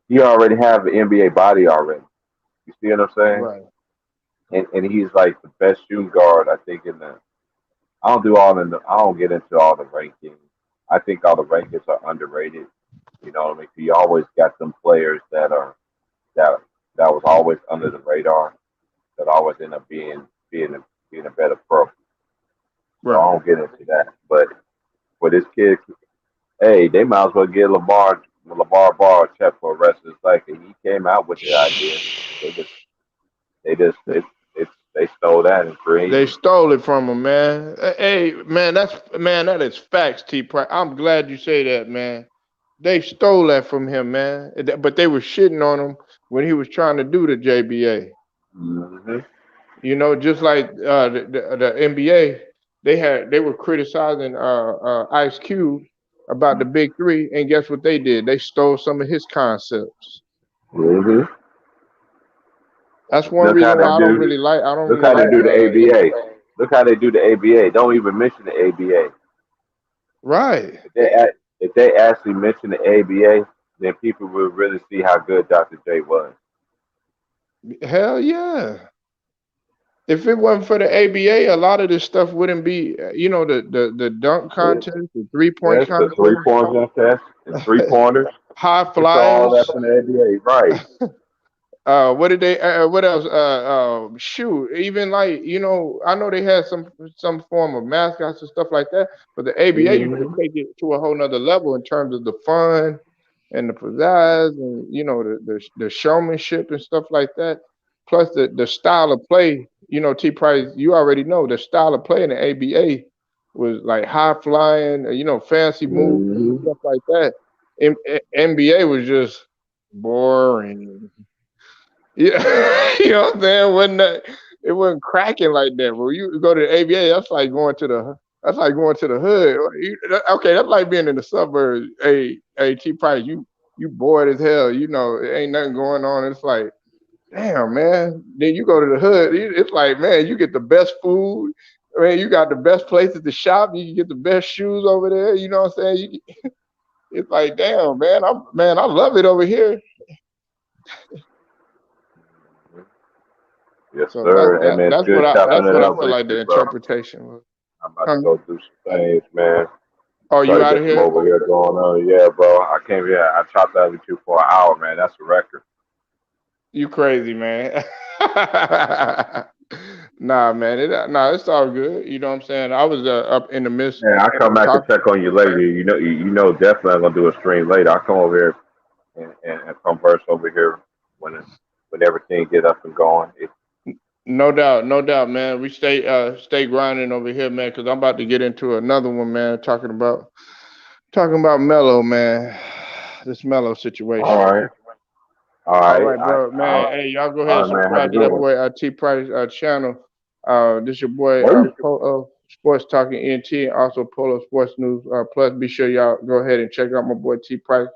Speaker 2: He already have an NBA body already. You see what I'm saying?
Speaker 1: right.
Speaker 2: And he's like the best shooting guard I think in the. I don't get into all the rankings. I think all the rankings are underrated. You know what I mean? You always got some players that that was always under the radar that always end up being a better pro. So I
Speaker 1: Right.
Speaker 2: don't get into that. But for this kid, hey, they might as well get LeVar Ball a check for the rest of his life. And he came out with the idea. They just they just they stole that and
Speaker 1: They
Speaker 2: created.
Speaker 1: stole it from him, man. Hey, man, that is facts, T. Price. I'm glad you say that, man. They stole that from him, man. But they were shitting on him when he was trying to do the JBA.
Speaker 2: Mm-hmm.
Speaker 1: Just like the NBA, they were criticizing Ice Cube about the Big Three, and guess what they did? They stole some of his concepts.
Speaker 2: Mm-hmm.
Speaker 1: That's one
Speaker 2: Look how
Speaker 1: reason
Speaker 2: they
Speaker 1: why
Speaker 2: do.
Speaker 1: I don't
Speaker 2: Look
Speaker 1: really
Speaker 2: how they
Speaker 1: like
Speaker 2: do the ABA.
Speaker 1: NBA.
Speaker 2: Look how they do the ABA. Don't even mention the ABA.
Speaker 1: Right.
Speaker 2: If they actually mention the ABA, then people will really see how good Dr. J was.
Speaker 1: Hell yeah. If it wasn't for the ABA, a lot of this stuff wouldn't be, the dunk
Speaker 2: Yes,
Speaker 1: contest, the 3 point
Speaker 2: yes, the three
Speaker 1: contest,
Speaker 2: point contest and three pointers.
Speaker 1: high
Speaker 2: It's all
Speaker 1: flyers.
Speaker 2: that from the ABA, right?
Speaker 1: What did they? What else? Shoot, even like I know they had some form of mascots and stuff like that, but the ABA used to
Speaker 2: Mm-hmm.
Speaker 1: take it to a whole nother level in terms of the fun. and the pizzazz and the showmanship and stuff like that. Plus the style of play. T Price, you already know the style of play in the ABA was like high flying, fancy moves and
Speaker 2: Mm-hmm.
Speaker 1: stuff like that. NBA was just boring. Yeah, what I'm saying? It wasn't cracking like that. But when you go to the ABA, that's like going to the hood. Okay, that's like being in the suburbs. Hey, T Price, you bored as hell. It ain't nothing going on. It's like, damn, man. Then you go to the hood. It's like, man, you get the best food. I mean, you got the best places to shop. You can get the best shoes over there. You know what I'm saying? It's like, damn, man. I love it over here.
Speaker 2: Yes,
Speaker 1: So
Speaker 2: sir. Hey, man, it's good chopping
Speaker 1: that's
Speaker 2: it
Speaker 1: what I
Speaker 2: up
Speaker 1: felt
Speaker 2: with
Speaker 1: like
Speaker 2: you,
Speaker 1: the
Speaker 2: bro.
Speaker 1: interpretation was.
Speaker 2: I'm about
Speaker 1: Huh?
Speaker 2: to go do some things, man.
Speaker 1: Oh,
Speaker 2: Try
Speaker 1: you
Speaker 2: to
Speaker 1: out
Speaker 2: get
Speaker 1: of
Speaker 2: some
Speaker 1: here?
Speaker 2: over here going on. Yeah, bro. I came here. I chopped that with you for an hour, man. That's a record.
Speaker 1: You crazy, man. Nah, man. It's all good. You know what I'm saying? I was up in the midst
Speaker 2: Yeah, I come back and
Speaker 1: talk.
Speaker 2: check on you later. Definitely I'm gonna do a stream later. I'll come over here and converse over here when everything get up and going.
Speaker 1: No doubt, man. We stay grinding over here, man, because I'm about to get into another one, man, talking about Mello, man. This Mello
Speaker 2: All
Speaker 1: situation.
Speaker 2: right, all
Speaker 1: All
Speaker 2: right,
Speaker 1: right, bro, man. Hey, y'all go ahead and
Speaker 2: all right, man. Have a
Speaker 1: subscribe to
Speaker 2: good
Speaker 1: that
Speaker 2: one.
Speaker 1: boy T Price channel. This your boy
Speaker 2: Word.
Speaker 1: Polo Sports Talking ENT, and also Polo Sports News. Plus, be sure y'all go ahead and check out my boy T Price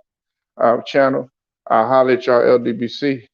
Speaker 1: channel. I'll holler at y'all LDBC.